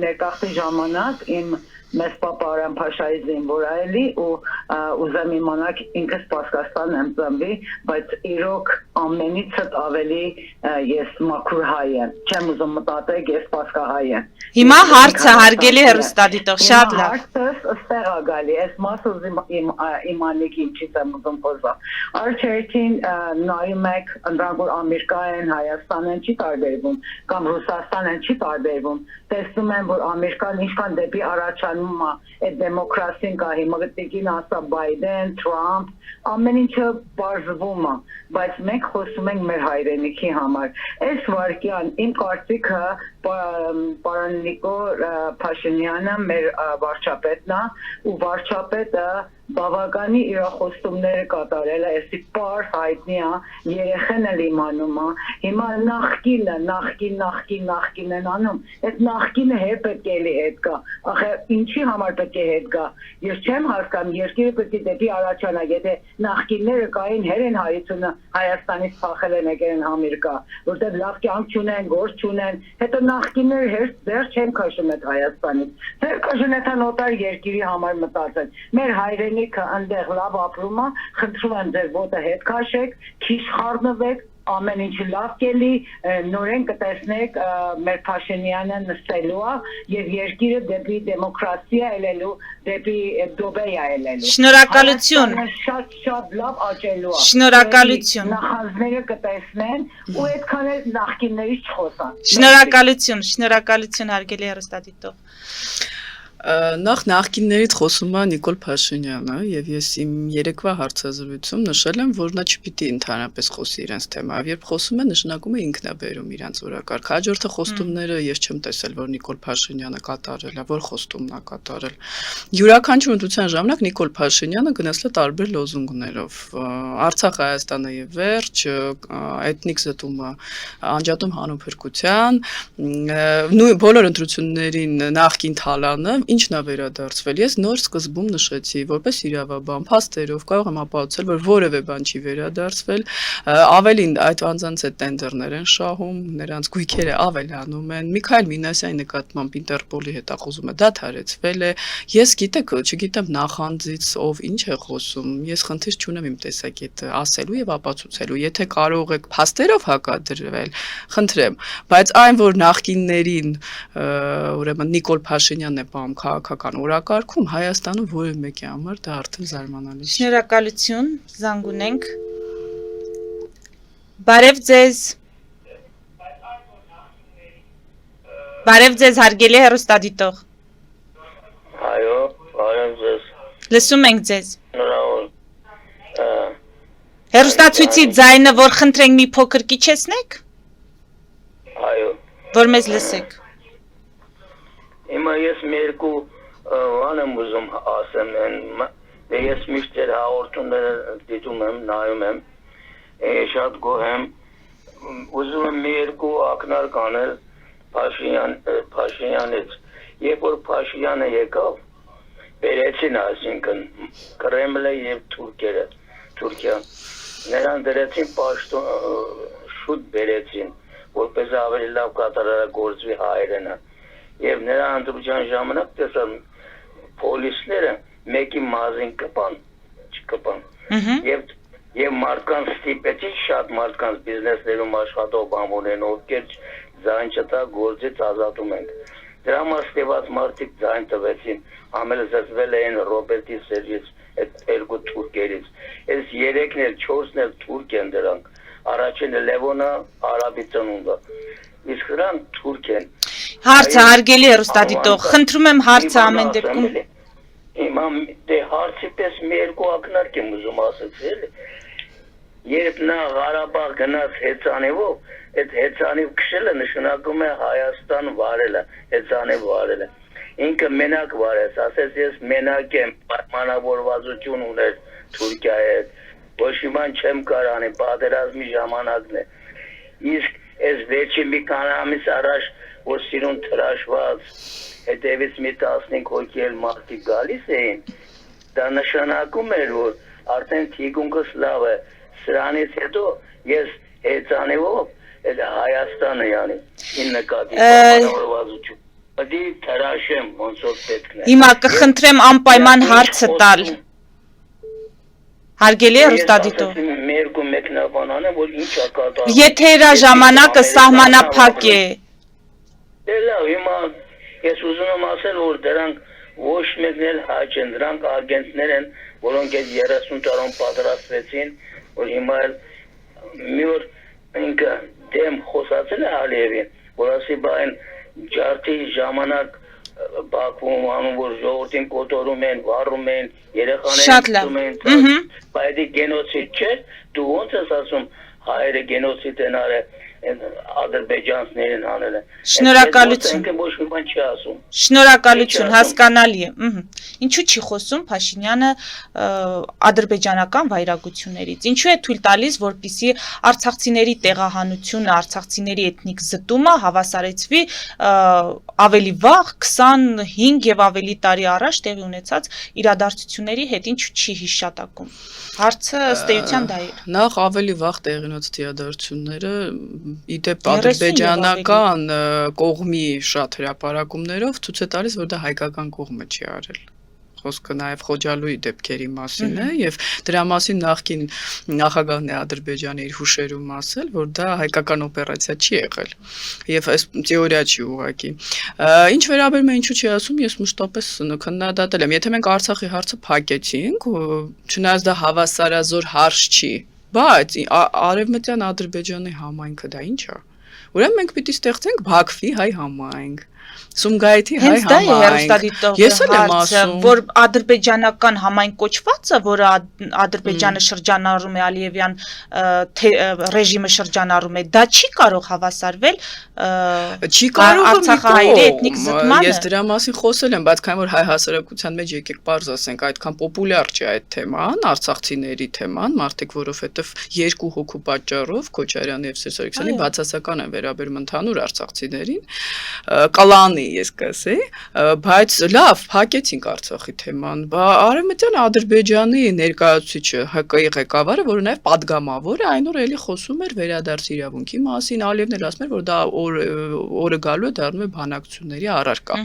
ներկայացի ժամանակ իմ մեծ պապա Արամ Փաշայի զինվորայելի ու ուզեմ իմանալ ինքս Պասկաստան եմ ծնվի, բայց իրոք ամենից ավելի ես մաքուր հայ եմ, չեմ ուզում մտածել ես Պասկահայ եմ։ Հիմա հարցը հարգելի հեռուստադիտող, շատ լավ։ Հարցս ըստեղ է գալի, այս մասը իմանիք ինչից եմ ուզում խոսալ։ Արչերտին նայում եք, ընդհանուր որ Ամերիկան, Հայաստան են չի տարբերվում, կամ Ռուսաստան են չի տարբերվում, տեսնում եմ որ Ամերիկան ինչքան դեպի առաջանում է, այդ դեմոկրասին կա հիմա գտիկին ասա Բայդեն, Թրամփ, ամեն ինչը բարձվում է, բայց մենք խոսում ենք մեր հայրենիքի համար։ Այս վարկյան իմ կարծիքը պարոն Նիկոլ Փաշինյանը մեր վարչապետն է ու վարչապետը բավականի իր խոստումները կատարել է, այսի պարզ հայտնի է, երեխեն էլ իմանում է, հիմա նախկին են անում, այդ նախկինը պետք է հետ գա, ախե ինչի համար պետք է հետ գա, ես չեմ հասկանում, երկիրը պետք է դեպի առաջանա, եթե նախկինները կային հերեն հայությունը Հայաստանից փախել են եկել են Ամերիկա, որտեղ լավ կյանք չունեն, գործ չունեն, հետո նախկինները դեռ չեն քաշում այդ Հայաստանից, դեռ քաշում են նոտար երկիրի համար մտածել, մեր հայրենիքը այնտեղ լավ ապրում է, խնդրում եմ ձեր ոտը հետ քաշեք, քիչ խառնվեք, ամեն ինչ լավ կելի, նորեն կտեսնեք մեր Փաշինյանը նստելու է եւ երկիրը դեպի դեմոկրատիա ելելու, դեպի դոբեյա ելելու։ Շնորհակալություն։ Շատ լավ աճելու է։ Շնորհակալություն։ Նախանձները կտեսնեն ու այդքան էլ նախկիններից չխոսան։ Շնորհակալություն հարգելի հեռուստադիտող։ Նախ նախկիններից խոսում է Նիկոլ Փաշինյանը եւ ես իմ երեկվա հարցազրույցում նշել եմ, որ նա չպիտի ընդհանրապես խոսի իրենց թեմայով, երբ խոսում է նշանակում է ինքնաբերում իրենց օրակարգ։ Հաջորդը խոստումները ես չեմ տեսել, որ Նիկոլ Փաշինյանը կատարել է, որ խոստումն է կատարել։ Յուրաքանչյուր ընտրության ժամանակ Նիկոլ Փաշինյանը գնացել է տարբեր լոզունգներով։ Արցախ Հայաստանը եւ վերջ, էթնիկ զտումը, անջատում հանուն փրկության, բոլոր ընտրություններին նախկին թալանը ինչն է վերադարձվել։ Ես նոր սկզբում նշեցի, որպես իրավաբան, փաստերով կարող եմ ապացուցել, որ որևէ բան չի վերադարձվել, ավելին այդ անձանց այդ տենդերներ են շահում, նրանց գույքերը ավելանում են։ Միքայել Մինասյանի նկատմամբ Ինտերպոլի հետախուզումը դադարեցվել է։ Ես չգիտեմ նախանձից ով ինչ է խոսում։ Ես խնդիր չունեմ իմ տեսակետը ասելու եւ ապացուցելու։ Եթե կարող եք փաստերով հակադրվել, խնդրեմ, բայց այն որ նախկիններին ուրեմն Նիկոլ Փաշինյանն է բամ քաղաքական օրակարգում Հայաստանում որևէ մեկի համար դա արդեն զարմանալի է։ Շնորհակալություն, զանգ ունենք։ Բարև ձեզ։ Բարև ձեզ հարգելի հեռուստադիտող։ Այո, բարև ձեզ։ Լսում ենք ձեզ։ Նորավոր։ Հեռուստացույցի ձայնը որ խնդրենք մի փոքր կիչեցնեք։ Այո։ Որ մեզ լսեք։ Հիմա ես մի երկու բան եմ ուզում ասեմ, ես միշտ այդ հաղորդումները դիտում եմ, նայում եմ, շատ գոհ եմ, ուզում եմ մի երկու ակնարկ անել Փաշինյանից, երբ որ Փաշինյանը եկավ, բերեցին այսինքն Կրեմլը եւ Թուրքիան, նրան դրեցին պաշտոն, շուտ բերեցին, որպես ավելի լավ կատարելագործվի հայերենը։ Եվ նրա ընտրության ժամանակ տեսան պոլիսները մեկի մազին չկպան։ Եվ մարդկանց ստիպեցին շատ մարդկանց բիզնեսներում աշխատող բանվորներն ովքեր ձայն չտա գործից ազատում ենք։ Դրա համար ստիպված մարդիկ ձայն տվեցին, ամենը զսվել էին Ռոբերտի Սերժից, այդ երկու թուրքերից։ Այս երեքն էլ, չորսն էլ թուրք են դրանք։ Առաջինը Լևոնը արաբի ծնունդը։ Իսկ նրան թուրք են։ Հարցը հարգելի հեռուստադիտող, խնդրում եմ հարցը ամեն դեպքում։ Հիմա դե հարցի պես մի երկու ակնարկ եմ ուզում ասել, էլի։ երբ նա Ղարաբաղ գնաց հեծանիվով, այդ հեծանիվ քշելը նշանակում է Հայաստան վարելը, հեծանիվ վարելը։ Ինքը մենակ վարեց, ասեց ես մենակ եմ, պայմանավորվածություն ուներ Թուրքիայի հետ, ոչ իման չեմ կարանի, պատերազմի ժամանակն է։ Իսկ այս վերջին մի քանի ամիս առաջ, որ սիրուն թրաշված, հետևից մի 15 հոգի էլ մարդիկ գալիս էին, դա նշանակում էր, որ արդեն թիկունքս լավ է, սրանից հետո ես հեծանիվով Հայաստանը յանի, իմ նկատի պայմանավորվածություն, պտի թրաշեմ, ոնց որ պետք է։ Հիմա կխնդրեմ անպայման հարցը տալ։ Հարգելի է հեռուստադիտող։ Մերկու մեկնաբանան է, որ ինչ է կատարվում։ Եթե ժամանակը սահմանափակ է։ Դե լավ, հիմա ես ուզում եմ ասել, որ դրանք ոչ մեկն էլ հայ չեն, դրանք ագենտներ են, որոնք այդ 30 տարում պատրաստվեցին, որ հիմա էլ մի օր ինքը դեմ խոսացել է Ալիևին, որ ասի բա այն ջարդի ժամանակ Բաքվում անում, որ ժողովրդին կոտորում են, վառում են, երեխաներին են, բայց դա գենոցիդ չէ, դու ոնց ես ասում հայերը գենոցիդ են արել, ադրբեջանցիներին անել են։ Շնորհակալություն։ Ոչ մի բան չի ասում։ Շնորհակալություն, հասկանալի է։ Ինչու չի խոսում Փաշինյանը ադրբեջանական վայրագություններից։ Ինչու է թույլ տալիս, որպեսզի արցախցիների տեղահանությունը, արցախցիների էթնիկ զտումը հավասարեցվի ավելի վաղ 25 եւ ավելի տարի առաջ տեղի ունեցած իրադարձությունների հետ, ինչու չի հիշատակում։ Հարցը ըստ էության դա է։ Նախ ավելի վաղ տեղի ունեցած իրադարձությունները իդեպ ադրբեջանական կողմի շատ հրապարակումներով ցույց է տալիս, որ դա հայկական կողմը չի արել։ Խոսքը նաև Խոջալույի դեպքերի մասին է եւ դրա մասին նախկին նախագահն է Ադրբեջանի իր հուշերում ասել, որ դա հայկական օպերացիա չի եղել եւ այս թեորիա չի ուղղակի։ Ինչ վերաբերում է ինչու չի ասում, ես մշտապես քննադատել եմ։ Եթե մենք Արցախի հարցը փակեցինք, չնայած դա հավասարազոր հարց չի, բայց Արևմտյան Ադրբեջանի համայնքը դա ինչ է։ Ուրեմն մենք պիտի ստեղծենք Բաքվի հայ համայնք։ Սումգայիթի հայ համայնք։ Ես էլ եմ ասում, որ ադրբեջանական համայնք կոչվածը, որը Ադրբեջանը շրջանառում է Ալիևյան ռեժիմը շրջանառում է, դա չի կարող հավասարվել Արցախահայերի էթնիկ զտմանը։ Ես դրա մասին խոսել եմ, բայց քանի որ հայ հասարակության մեջ եկեք պարզ ասենք, այդքան պոպուլյար չի այդ թեման, արցախցիների թեման, մարդիկ, որովհետև երկու հոգու պատճառով Քոչարյանի եւ Սերժ բացասական են վերաբերում ընդհանուր արցախցիներին, կլանի ես կասեի, բայց լավ, փակեցինք Արցախի թեման։ Արևմտյան Ադրբեջանի ներկայացուցիչը ՀԿ-ի ղեկավարը, որը նաև падգամավոր է, այն օր էլի խոսում էր վերադարձ իրավունքի մասին, Ալիևն էլ ասում էր, որ դա օրը գալու է դառնում է բանակցությունների առարկա։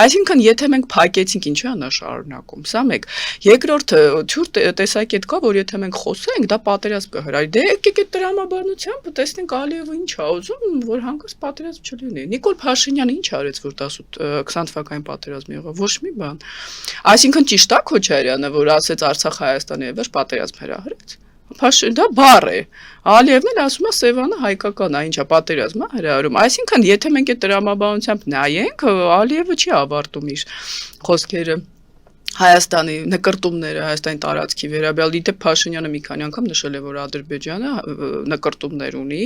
Այսինքն, եթե մենք փակեցինք, ինչու է նա շարունակում։ Սա մեկ։ Երկրորդը, թյուր տեսակետ կա, որ եթե մենք խոսենք, դա պատերազմ կհրայի։ Դե եկեք այդ տրամաբանությամբ տեսնենք Ալիևը ինչ է ուզում, որ հանկարծ պատերազմ չլինի։ Նիկոլ Փաշինյանը ինչ արեց, որ 20 թվականի պատերազմը եղավ, ոչ մի բան։ Այսինքն ճիշտ է Քոչարյանը, որ ասեց Արցախ Հայաստանի եւ պատերազմ հրահրեց։ Դա բառ է։ Ալիևն էլ ասում է Սևանը հայկական է, ինչա պատերազմ է հրահրում։ Այսինքն, եթե մենք այդ տրամաբանությամբ նայենք, Ալիևը չի ավարտում իր խոսքերը Հայաստանի նկրտումները, Հայաստանի տարածքի վերաբերյալ, իդեպ Փաշինյանը մի քանի անգամ նշել է, որ Ադրբեջանը նկրտումներ ունի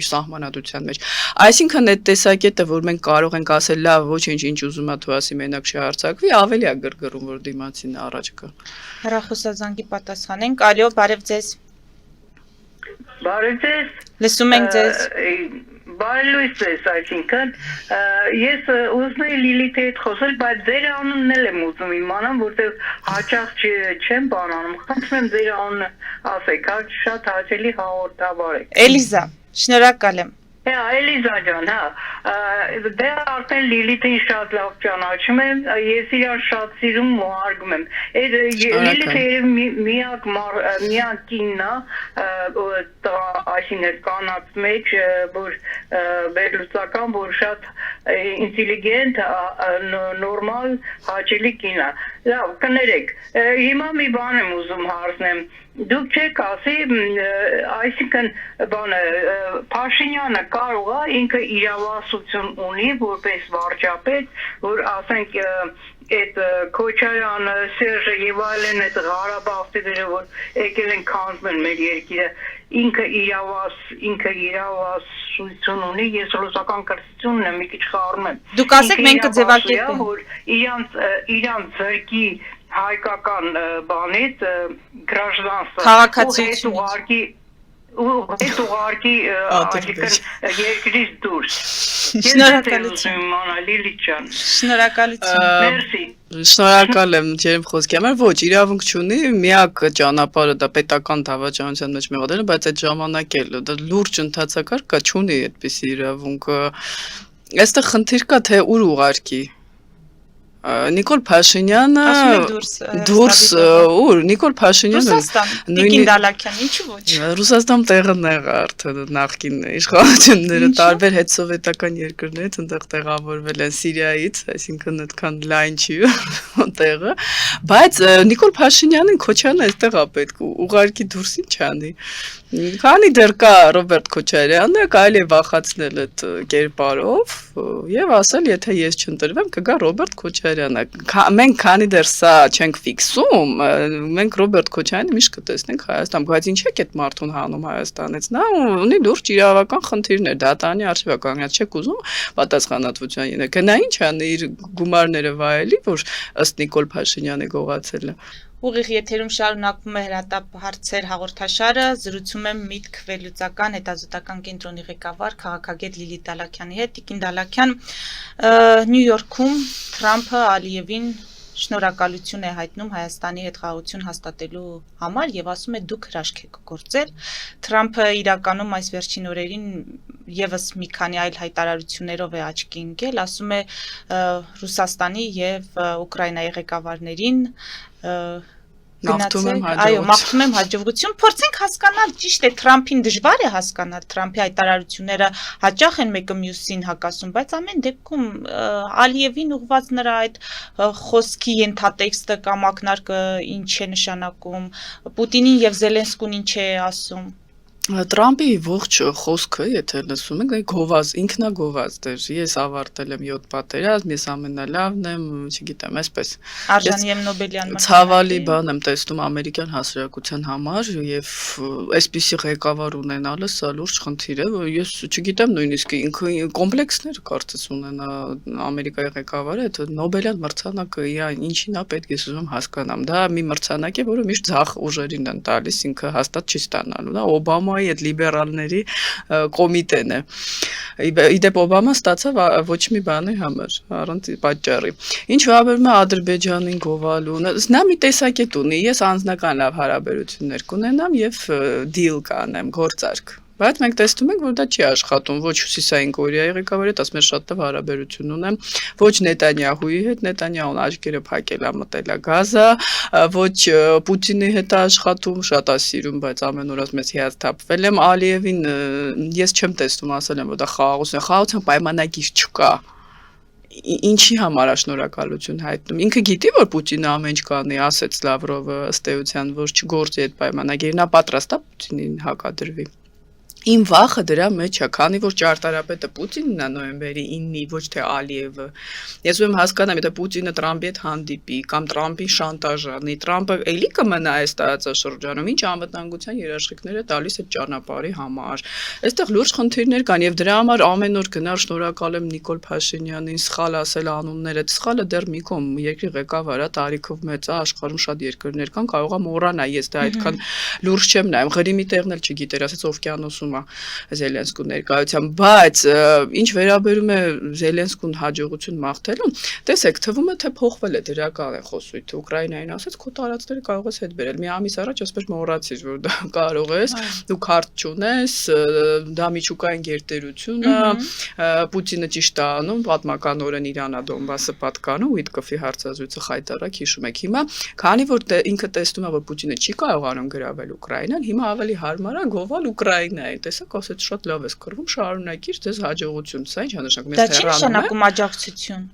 իր սահմանադրության մեջ։ Այսինքն այդ տեսակետը, որ մենք կարող ենք ասել, լավ, ոչինչ ինչ ուզում է թվասի մենակ չհարցակվի, ավելի է գրգռում, որ դիմացին առաջ կա։ Հեռախոսազանգի պատասխանենք, ալո, բարև ձեզ։ Բարև ձեզ։ Լսում ենք ձեզ։ Բարելույս ես, այսինքն, ես ուզում եի Լիլիթի հետ խոսել, բայց ձեր անունն էլ եմ ուզում իմանամ, որտեղ հաճախ չեմ բանանում, խնդրում եմ ձեր անունը ասեք, շատ հաճելի հաղորդավար եք։ Էլիզա, շնորհակալ եմ։ Էլիզա ջան, դե արդեն Լիլիթին շատ լավ ճանաչում եմ, ես իրար շատ սիրում ու հարգում եմ։ Լիլիթը միակ կինն է, այսինքն կանանց մեջ, որ վերլուծական, որ շատ ինտելիգենտ, նորմալ, հաճելի կին է։ Լավ, կներեք, հիմա մի բան եմ ուզում հարցնեմ։ Դուք չեք ասի, այսինքն Փաշինյանը կարող է ինքը իրավասություն ունի որպես վարչապետ, որ ասենք այդ Քոչարյանը, Սերժը եւ այլն այդ Ղարաբաղցիները, որ եկել են քանդում մեր երկիրը, ինքը իրավասություն ունի, ես ռուսական կրթությունն եմ մի քիչ խառնում եմ։ Դուք ասեք մենք կձևակերպենք, որ իրանց ձերքի հայկական բանից գրաժդանսը քաղաքացիություն Այդ ուղարկի երկրից դուրս։ Շնորհակալություն։ Մերսի։ Շնորհակալ եմ ջերմ խոսքի համար, ոչ, իրավունք չունի, միակ ճանապարհը դա պետական դավաճանության մեջ մեղադրելը, բայց այդ ժամանակ էլ դա լուրջ ընթացակարգ կա, չունի այդպիսի իրավունք։ Այստեղ խնդիր կա, թե ուր ուղարկի։ Նիկոլ Փաշինյանը դուրս ուր Նիկոլ Փաշինյանը Ռուսաստան Տիկին Դալաքյան ինչու ոչ Ռուսաստան տեղը նեղ արդեն նախկին իշխանությունները տարբեր հետսովետական երկրներից այնտեղ տեղավորվել են Սիրիայից, այսինքն այդքան լայն չի տեղը, բայց Նիկոլ Փաշինյանին Քոչարյանը այստեղ է պետք ուղարկի դուրս ինչ անի։ Քանի դեռ կա Ռոբերտ Քոչարյանը, կարելի է վախացնել այդ կերպարով եւ ասել, եթե ես չընտրվեմ, կգա Ռոբերտ Քոչարյանը։ Մենք քանի դեռ սա չենք ֆիքսում, մենք Ռոբերտ Քոչարյանը միշտ կտեսնենք Հայաստանում, բայց ինչ է այդ մարդուն հանում Հայաստանից։ Նա ունի լուրջ իրավական խնդիրներ, դատարանի արխիվականյաց չեք ուզում պատասխանատվության ենեք։ Նա ինչ անի իր գումարները վայելի, որ ըստ Նիկոլ Փաշինյանի գողացել է։ Ուղիղ եթերում շարունակվում է հրատապ հարցեր հաղորդաշարը, զրուցում եմ Միտք վերլուծական հետազոտական կենտրոնի ղեկավար քաղաքագետ Լիլիթ Դալաքյանի հետ։ Տիկին Դալաքյան, Նյու Յորքում Թրամփը Ալիևին շնորհակալություն է հայտնում Հայաստանի հետ խաղաղություն հաստատելու համար եւ ասում է դուք հրաշք եք գործել։ Թրամփը իրականում այս վերջին օրերին եւս մի քանի այլ հայտարարություններով է աչքի ընկել, ասում է Ռուսաստանի եւ Ուկրաինայի ղեկավարներին մաղթում եմ հաջողություն, փորձենք հասկանալ, ճիշտ է, Թրամփին դժվար է հասկանալ, Թրամփի հայտարարությունները հաճախ են մեկը մյուսին հակասում, բայց ամեն դեպքում Ալիևին ուղված նրա այդ խոսքի ենթատեքստը կամ ակնարկը ինչ է նշանակում, Պուտինին եւ Զելենսկուն ինչ է ասում։ Տրամփի ողջ խոսքը, եթե լսում եք, գովազ, ինքնագովազդ էր։ Ես ավարտել եմ 7 պատերազմ, ես ամենալավն եմ, չգիտեմ, այսպես։ Արժանի եմ Նոբելյան մրցանակի։ Ցավալի բան եմ տեսնում ամերիկյան հասարակության համար եւ այսպիսի ղեկավար ունենալը սա լուրջ խնդիր է, որ ես չգիտեմ նույնիսկ ինքը կոմպլեքսներ կարծես ունենա ամերիկայի ղեկավարը, այդ Նոբելյան մրցանակը ինչին է պետք է ուզում հասկանամ։ Դա մի մրցանակ է, որը միշտ ձախ ուժերին են տալիս, ինքը հաստատ չի ստանալու, դա Օբամա այդ լիբերալների կոմիտեն է։ Իդեպ Օբաման ստացավ ոչ մի բանի համար, առանց պատճառի։ Ինչ վերաբերում է Ադրբեջանին գովալու, նա մի տեսակետ ունի, ես անձնական լավ հարաբերություններ կունենամ եւ դիլ կանեմ, գործարք։ Բայց մենք տեսնում ենք, որ դա չի աշխատում, ոչ Հյուսիսային Կորեայի ղեկավարի հետ, ասում եմ շատ լավ հարաբերություն ունեմ, ոչ Նետանյահուի հետ, Նետանյահուն աչքերը փակել է մտել է Գազա, ոչ Պուտինի հետ աշխատում, շատ է սիրում, բայց ամեն օր ասում ես հիասթափվել եմ Ալիևին, ես չեմ տեսնում, ասել եմ, որ դա խաղաղության պայմանագիր չկա։ Ինչի համար է շնորհակալություն հայտնում։ Ինքը գիտի, որ Պուտինը ամեն ինչ կանի, ասեց Լավրովը ըստ էության, որ չգործի այդ պայմանագիրը, նա պատրաստ է Պուտինին հակադրվի։ Իմ վախը դրա մեջ է, քանի որ ճարտարապետը Պուտինն է նոյեմբերի 9-ի, ոչ թե Ալիևը։ Ես ուզում հասկանամ, եթե Պուտինը Տրամփի հետ հանդիպի կամ Տրամփին շանտաժ անի, Տրամփը էլի կմնա այս տարածաշրջանում, ինչ անվտանգության երաշխիքներ է տալիս այդ ճանապարհի համար։ Այստեղ լուրջ խնդիրներ կան եւ դրա համար ամեն օր գնալ շնորհակալ եմ Նիկոլ Փաշինյանին, սխալ ասել անունները, այդ սխալը դեռ մի կողմ երկրի ղեկավար է, տարիքով մեծ է, աշխարհում շատ երկրներ կան, կարող է մոռանա, ես դա այդքան լուրջ չեմ նայում, Ղրիմի տեղն էլ չգիտեր, ասեց օվկիանոսում Զելենսկու ներկայությամբ, բայց ինչ վերաբերում է Զելենսկուն հաջողություն մաղթելուն, տեսեք, թվում է թե փոխվել է դրական է խոսույթը, Ուկրաինային ասեց, քո տարածքները կարող ես հետ բերել, մի ամիս առաջ ասպես մոռացիր, որ դա կարող ես, դու քարտ չունես, դա միջուկային գերտերություն է, Պուտինը ճիշտ է անում, պատմականորեն Իրանա Դոնբասը պատկանում, Ուիտկոֆի հարցազրույցը խայտարակ հիշում եք հիմա, քանի որ ինքը տեսնում է, որ Պուտինը չի կարողանում գրավել Ուկրաինան, հիմա ավելի հարմար է գովել Ուկրաինային, տեսեք, ասեց շատ լավ ես կռվում, շարունակիր, ձեզ հաջողություն, սա ինչ է նշանակում, ես հեռանում եմ։ Դա չի նշանակում աջակցություն։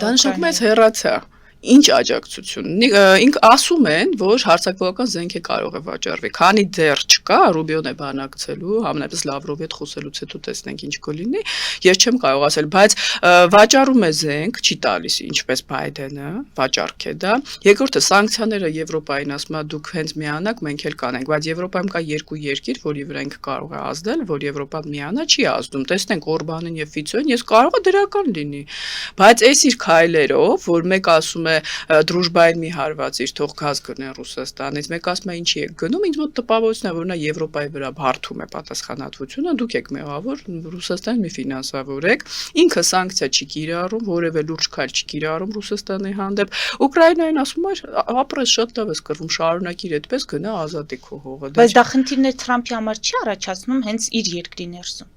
Դա նշանակում է հեռացա։ Ինչ աջակցություն։ Ինք ասում են, որ հարձակողական զենք է կարող է վաճառվի։ Քանի դեռ չկա, Ռուբիոն է բանակցելու, համենայնպես Լավրովի հետ խոսելուց հետո տեսնենք ինչ կլինի։ Ես չեմ կարող ասել, բայց վաճառում է զենք, չի տալիս ինչպես Բայդենը, վաճառք է դա։ Երկրորդը սանկցիաները Եվրոպային ասում է դուք հենց միանաք, մենք էլ կանենք, բայց Եվրոպայում կա երկու երկիր, որի վրա ինքը կարող է ազդել, որ Եվրոպան միանա չի ազդում։ Տեսնենք Օրբանին եւ Ֆիցոին, ես կարող է դրական լինի։ Բայց այս իր քայլերով, որ մեկ ասում է դրուժբային մի հարվածիր թող գազ գնեն Ռուսաստանից, մեկ ասում է ինչի եք գնում, ինձ մոտ տպավորությունն է, որ նա Եվրոպայի վրա բարդում է պատասխանատվությունը, դուք եք մեղավոր, Ռուսաստանին մի ֆինանսավորեք, ինքը սանկցիա չի կիրառում, որևէ լուրջ քայլ չի կիրառում Ռուսաստանի հանդեպ։ Ուկրաինային ասում է, ապրես շատ լավ ես կրվում, շարունակիր այդպես գնա ազատի քո հողը։ Բայց դա խնդիրներ Թրամփի համար չի առաջացնում հենց իր երկրի ներսում։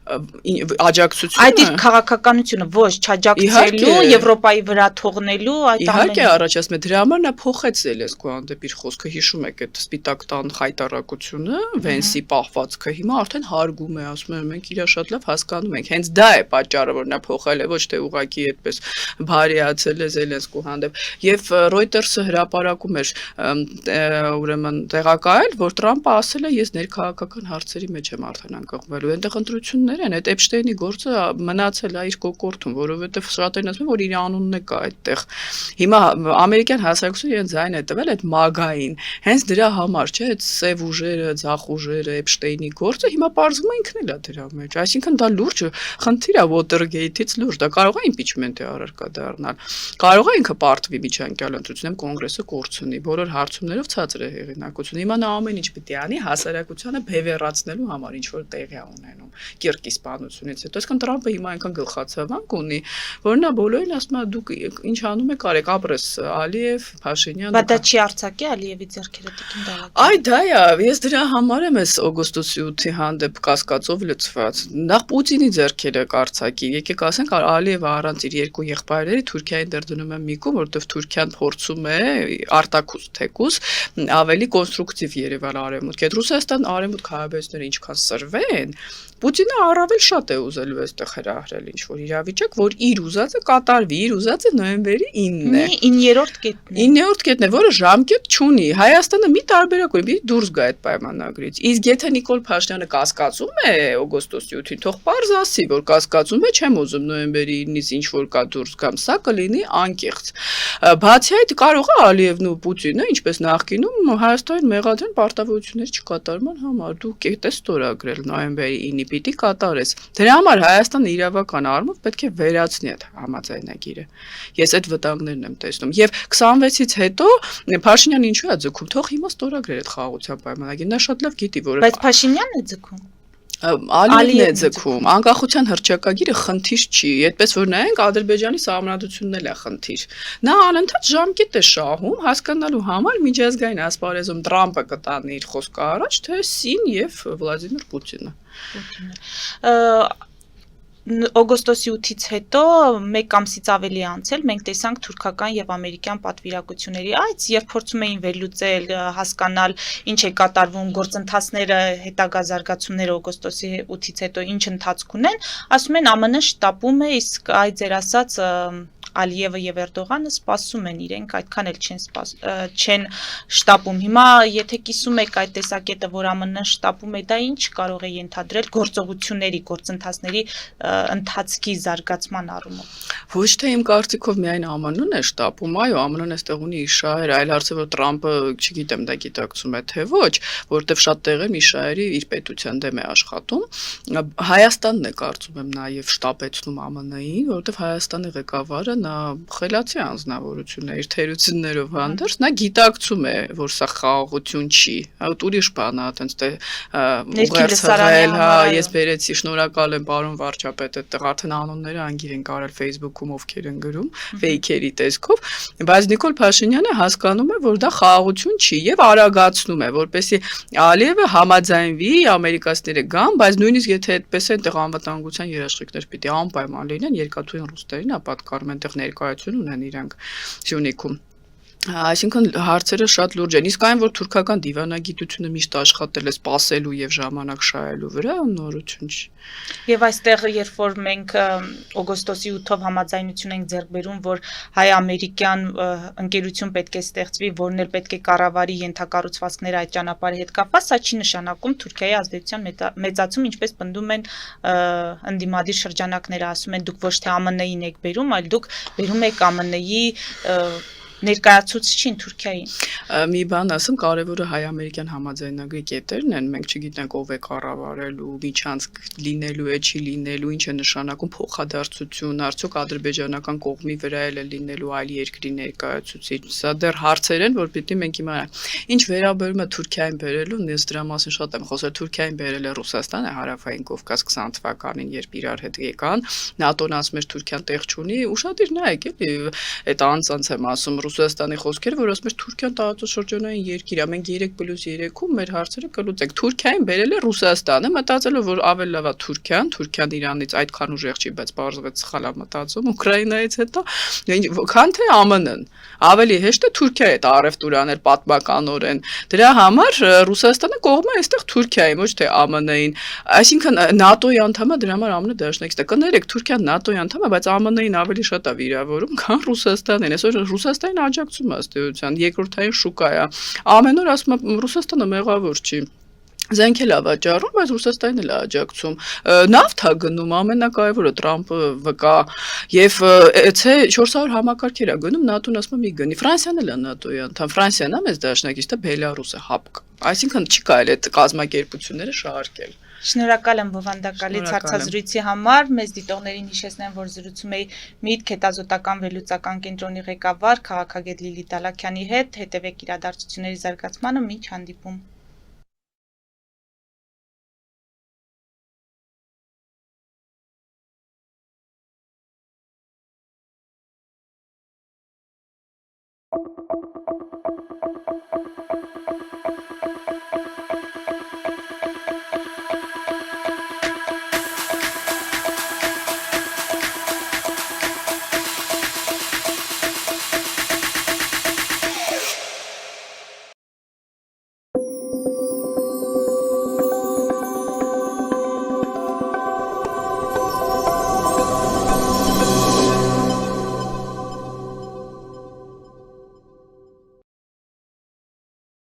Աջակցությունը այդ իր քաղաքականությունը ոչ չաջակցելու Եվրոպայի վրա թողնելու այդ իհարկե առաջացնում է դրա համար նա փոխեց Զելենսկու հանդեպ իր խոսքը հիշում եք այդ սպիտակ տան հայտարարությունը Վենսի պահվածքը հիմա արդեն հարգում է ասում է մենք իրար շատ լավ հասկանում ենք հենց դա է պատճառը որ նա փոխել է ոչ թե ուղղակի այդպես բարիացել է Զելենսկու հանդեպ եւ Reuters-ը հրապարակում էր ուրեմն տեղակայել որ Տրամպը ասել է ես ներքաղաքական հարցերի մեջ եմ արդեն անկողվելու այնտեղ ընտրություններ են այդ Էփշտեյնի գործը մնացել է իր կոկորտում, որովհետև շատերն ասում են, որ իր անունն է կա այդտեղ։ Հիմա ամերիկյան հասարակությունը իրեն ձայն է տվել այդ մագային, հենց դրա համար, չէ, այդ սև ուժերը, ձախ ուժերը, Էփշտեյնի գործը հիմա պարզվում է ինքն էլ է դրա մեջ։ Այսինքն դա լուրջ խնդիր է Watergate-ից լուրջ, դա կարող է impeachment-ի առարկա դառնալ։ Կարող է ինքը պարտվի միջանկյալ ընտրությունում կոնգրեսը կորցնի, բոլոր հարցումներով ցածր է հեղինակությունը։ Հիմա նա ամեն ինչ պիտի անի հասարակությանը բևեռացնելու համար, ինչ որ տեղի է ունենում։ Կիրկի սպանությունից հետո, այսինքն Տրամպը հիմա այնքան գլխացավանք ունի, որ նա բոլորին ասում է դուք ինչ անում եք արեք, ապրես Ալիև, Փաշինյան։ Բայց դա չի արձակի Ալիևի ձեռքերը տիկին դալակ։ Այ դա է, ես դրա համար եմ այս օգոստոսի 8-ի հանդեպ կասկածով լցված։ Նախ Պուտինի ձեռքերը կարձակի։ Եկեք ասենք Ալիևը առանց իր երկու եղբայրների Թուրքիային դեռ դնում է մի կողմ, որովհետև Թուրքիան փորձում է արտակուս թեկուս ավելի կոնստրուկտիվ Երևան արևմուտք։ Այդ Ռուսաստան արևմուտք հարաբերությունները ինչքան սրվեն, Պուտինը առավել շատ է ուզելու այստեղ հրահրել ինչ-որ իրավիճակ, որ իր ուզածը կատարվի, իր ուզածը նոյեմբերի 9-ն է։ 9-րդ կետն է։ 9-րդ կետն է, որը ժամկետ չունի։ Հայաստանը մի տարբերակ ունի, մի դուրս գա այդ պայմանագրից։ Իսկ եթե Նիկոլ Փաշինյանը կասկածում է օգոստոսի 8-ին, թող պարզ ասի, որ կասկածում է, չեմ ուզում նոյեմբերի 9-ից ինչ-որ կա դուրս գամ, սա կլինի անկեղծ։ Բացի այդ կարող է Ալիևն ու Պուտինը, ինչպես նախկինում Հայաստանին մեղադրեն պարտավորություններ չկատարման համար։ Դու կետես ստորագրել նոյեմբերի 9-ի պիտի կատարես։ Դրա համար Հայաստանը իրավական առումով պետք է վերացնի այդ համաձայնագիրը։ Ես այդ վտանգներն եմ տեսնում։ Եվ 26-ից հետո Փաշինյանը ինչու է ձգում, թող հիմա ստորագրեր այդ խաղաղության պայմանագիրը։ Նա շատ լավ գիտի, որ Բայց Փաշինյանն է ձգում։ Ալիևն է ձգում։ Անկախության հռչակագիրը խնդիր չի, այդպես որ նայենք Ադրբեջանի սահմանադրությունն էլ է խնդիր։ Նա անընդհատ ժամկետ է շահում հասկանալու համար միջազգային ասպարեզում Տրամպը կտանի իր խոսքը առաջ, թե Սին եւ Վլադիմիր Պուտինը։ Օգոստոսի 8-ից հետո մեկ ամսից ավելի անցել մենք տեսանք թուրքական եւ ամերիկյան պատվիրակությունների այց, երբ փորձում էին վերլուծել, հասկանալ ինչ է կատարվում գործընթացները, հետագա զարգացումները օգոստոսի 8-ից հետո ինչ ընթացք ունեն, ասում են ԱՄՆ շտապում է, իսկ այ ձեր ասած Ալիևը եւ Էրդողանը սպասում են իրենք, այդքան էլ չեն շտապում։ Հիմա եթե կիսում եք այդ տեսակետը, որ ԱՄՆ շտապում է, դա ինչ կարող է ենթադրել գործողությունների, գործընթացների ընթացքի զարգացման առումով։ Ոչ թե իմ կարծիքով միայն ԱՄՆ-ն է շտապում, այո, ԱՄՆ-ն այստեղ ունի իր շահերը, այլ հարցը որ Տրամպը, չգիտեմ, դա գիտակցում է թե ոչ, որովհետև շատ տեղեր մի շահերի իր պետության դեմ է աշխատում։ Հայաստանն է կարծում եմ նաև շտապեցնում ԱՄՆ-ին, որովհետև Հայաստանի ղեկավարը նա խելացի անձնավորություն է իր թերություններով հանդերձ, նա գիտակցում է, որ սա խաղաղություն չի, այդ ուրիշ բան է, այտենց թե ուղերձել, հա, ես բերեցի, շնորհակալ եմ պարոն վարչապետ, այդտեղ արդեն անունները անգիր են կարել Facebook-ում ովքեր են գրում, ֆեյքերի տեսքով, բայց Նիկոլ Փաշինյանը հասկանում է, որ դա խաղաղություն չի եւ արագացնում է, որպեսզի Ալիևը համաձայնվի, ամերիկացիները գան, բայց նույնիսկ եթե այդպես է, այդտեղ անվտանգության երաշխիքներ պիտի անպայման լինեն, երկաթուղին ռուսներին ապատկարում են, այդտեղ ներկայություն ունեն իրանք Սյունիքում։ Այսինքն հարցերը շատ լուրջ են։ Իսկ այն, որ թուրքական դիվանագիտությունը միշտ աշխատել է սպասելու եւ ժամանակ շահելու վրա, նորություն չի։ Եվ այստեղ, երբ որ մենք օգոստոսի 8-ով համաձայնություն ենք ձեռք բերում, որ հայ-ամերիկյան ընկերություն պետք է ստեղծվի, որն էլ պետք է կառավարի ենթակառուցվածքները այդ ճանապարհի հետ կապված, սա չի նշանակում Թուրքիայի ազդեցության մեծացում, ինչպես պնդում են ընդդիմադիր շրջանակները, ասում են դուք ոչ թե ԱՄՆ-ին եք բերում, այլ դուք բերում եք ԱՄՆ-ի ներկայացուցիչին Թուրքիային։ Մի բան ասեմ, կարևորը հայ-ամերիկյան համաձայնագրի կետերն են, մենք չգիտենք ով է կառավարելու, միջանցք լինելու է, չի լինելու, ինչ է նշանակում փոխադարձություն, արդյոք ադրբեջանական կողմի վրա է լինելու այլ երկրի ներկայացուցիչ։ Սա դեռ հարցեր են, որ պիտի մենք իմանանք։ Ինչ վերաբերում է Թուրքիային բերելուն, ես դրա մասին շատ եմ խոսել, Թուրքիային բերել է Ռուսաստանը, Հարավային Կովկաս 20 թվականին, երբ իրար հետ եկան, ՆԱՏՕ-ն ասում էր Թուրքիան տեղ չունի, ուշադիր նայեք, էլի, այդ անց եմ ասում Ռուսաստանի խոսքերը, որ ասում էր Թուրքիան տարածաշրջանային երկիր է, մենք 3+3-ում մեր հարցերը կլուծենք։ Թուրքիային բերել է Ռուսաստանը, մտածելով որ ավելի լավ է Թուրքիան Իրանից այդքան ուժեղ չի, բայց բարձրացած սխալ է մտածում Ուկրաինայից հետո, քան թե ԱՄՆ-ն։ Ավելի հեշտ է Թուրքիայի հետ առևտուր անել պատմականորեն։ Դրա համար Ռուսաստանը կողմ է այստեղ Թուրքիային, ոչ թե ԱՄՆ-ին։ Այսինքն ՆԱՏՕ-ի անդամ է, դրա համար ԱՄՆ դաշնակիցն է։ Կներեք, Թուրքիան ՆԱՏՕ-ի անդամ է, բայց ԱՄՆ-ին ավելի շատ է վիրավորում, քան Ռուսաստանին։ Այսօր Ռուսաստանին աջակցում է ըստ էության, երկրորդային շուկա է։ Ամեն օր ասում է Ռուսաստանը մեղավոր չի։ Զենք էլ ավաճառում, բայց Ռուսաստանին էլ աջակցում։ Նավթ է գնում, ամենակարևորը Տրամպը վկա եւ էցե 400 համակարգեր է գնում, ՆԱՏՕ-ն ասում է մի գնի։ Ֆրանսիան էլ է ՆԱՏՕ-ի անդամ, Ֆրանսիան է մեծ դաշնակից, թե Բելարուսը հապկ։ Այսինքն չի կարելի այդ կազմակերպությունները շահարկել։ Շնորհակալ եմ բովանդակալից հարցազրույցի համար։ Մեծ դիտողներին հիշեցնեմ, որ զրուցում էի Միտք հետազոտական վերլուծական կենտրոնի ղեկավար քաղաքագետ Լիլիթ Դալաքյանի հետ։ Հետևեք իրադարձությունների զարգացմանը, մինչ հանդիպում։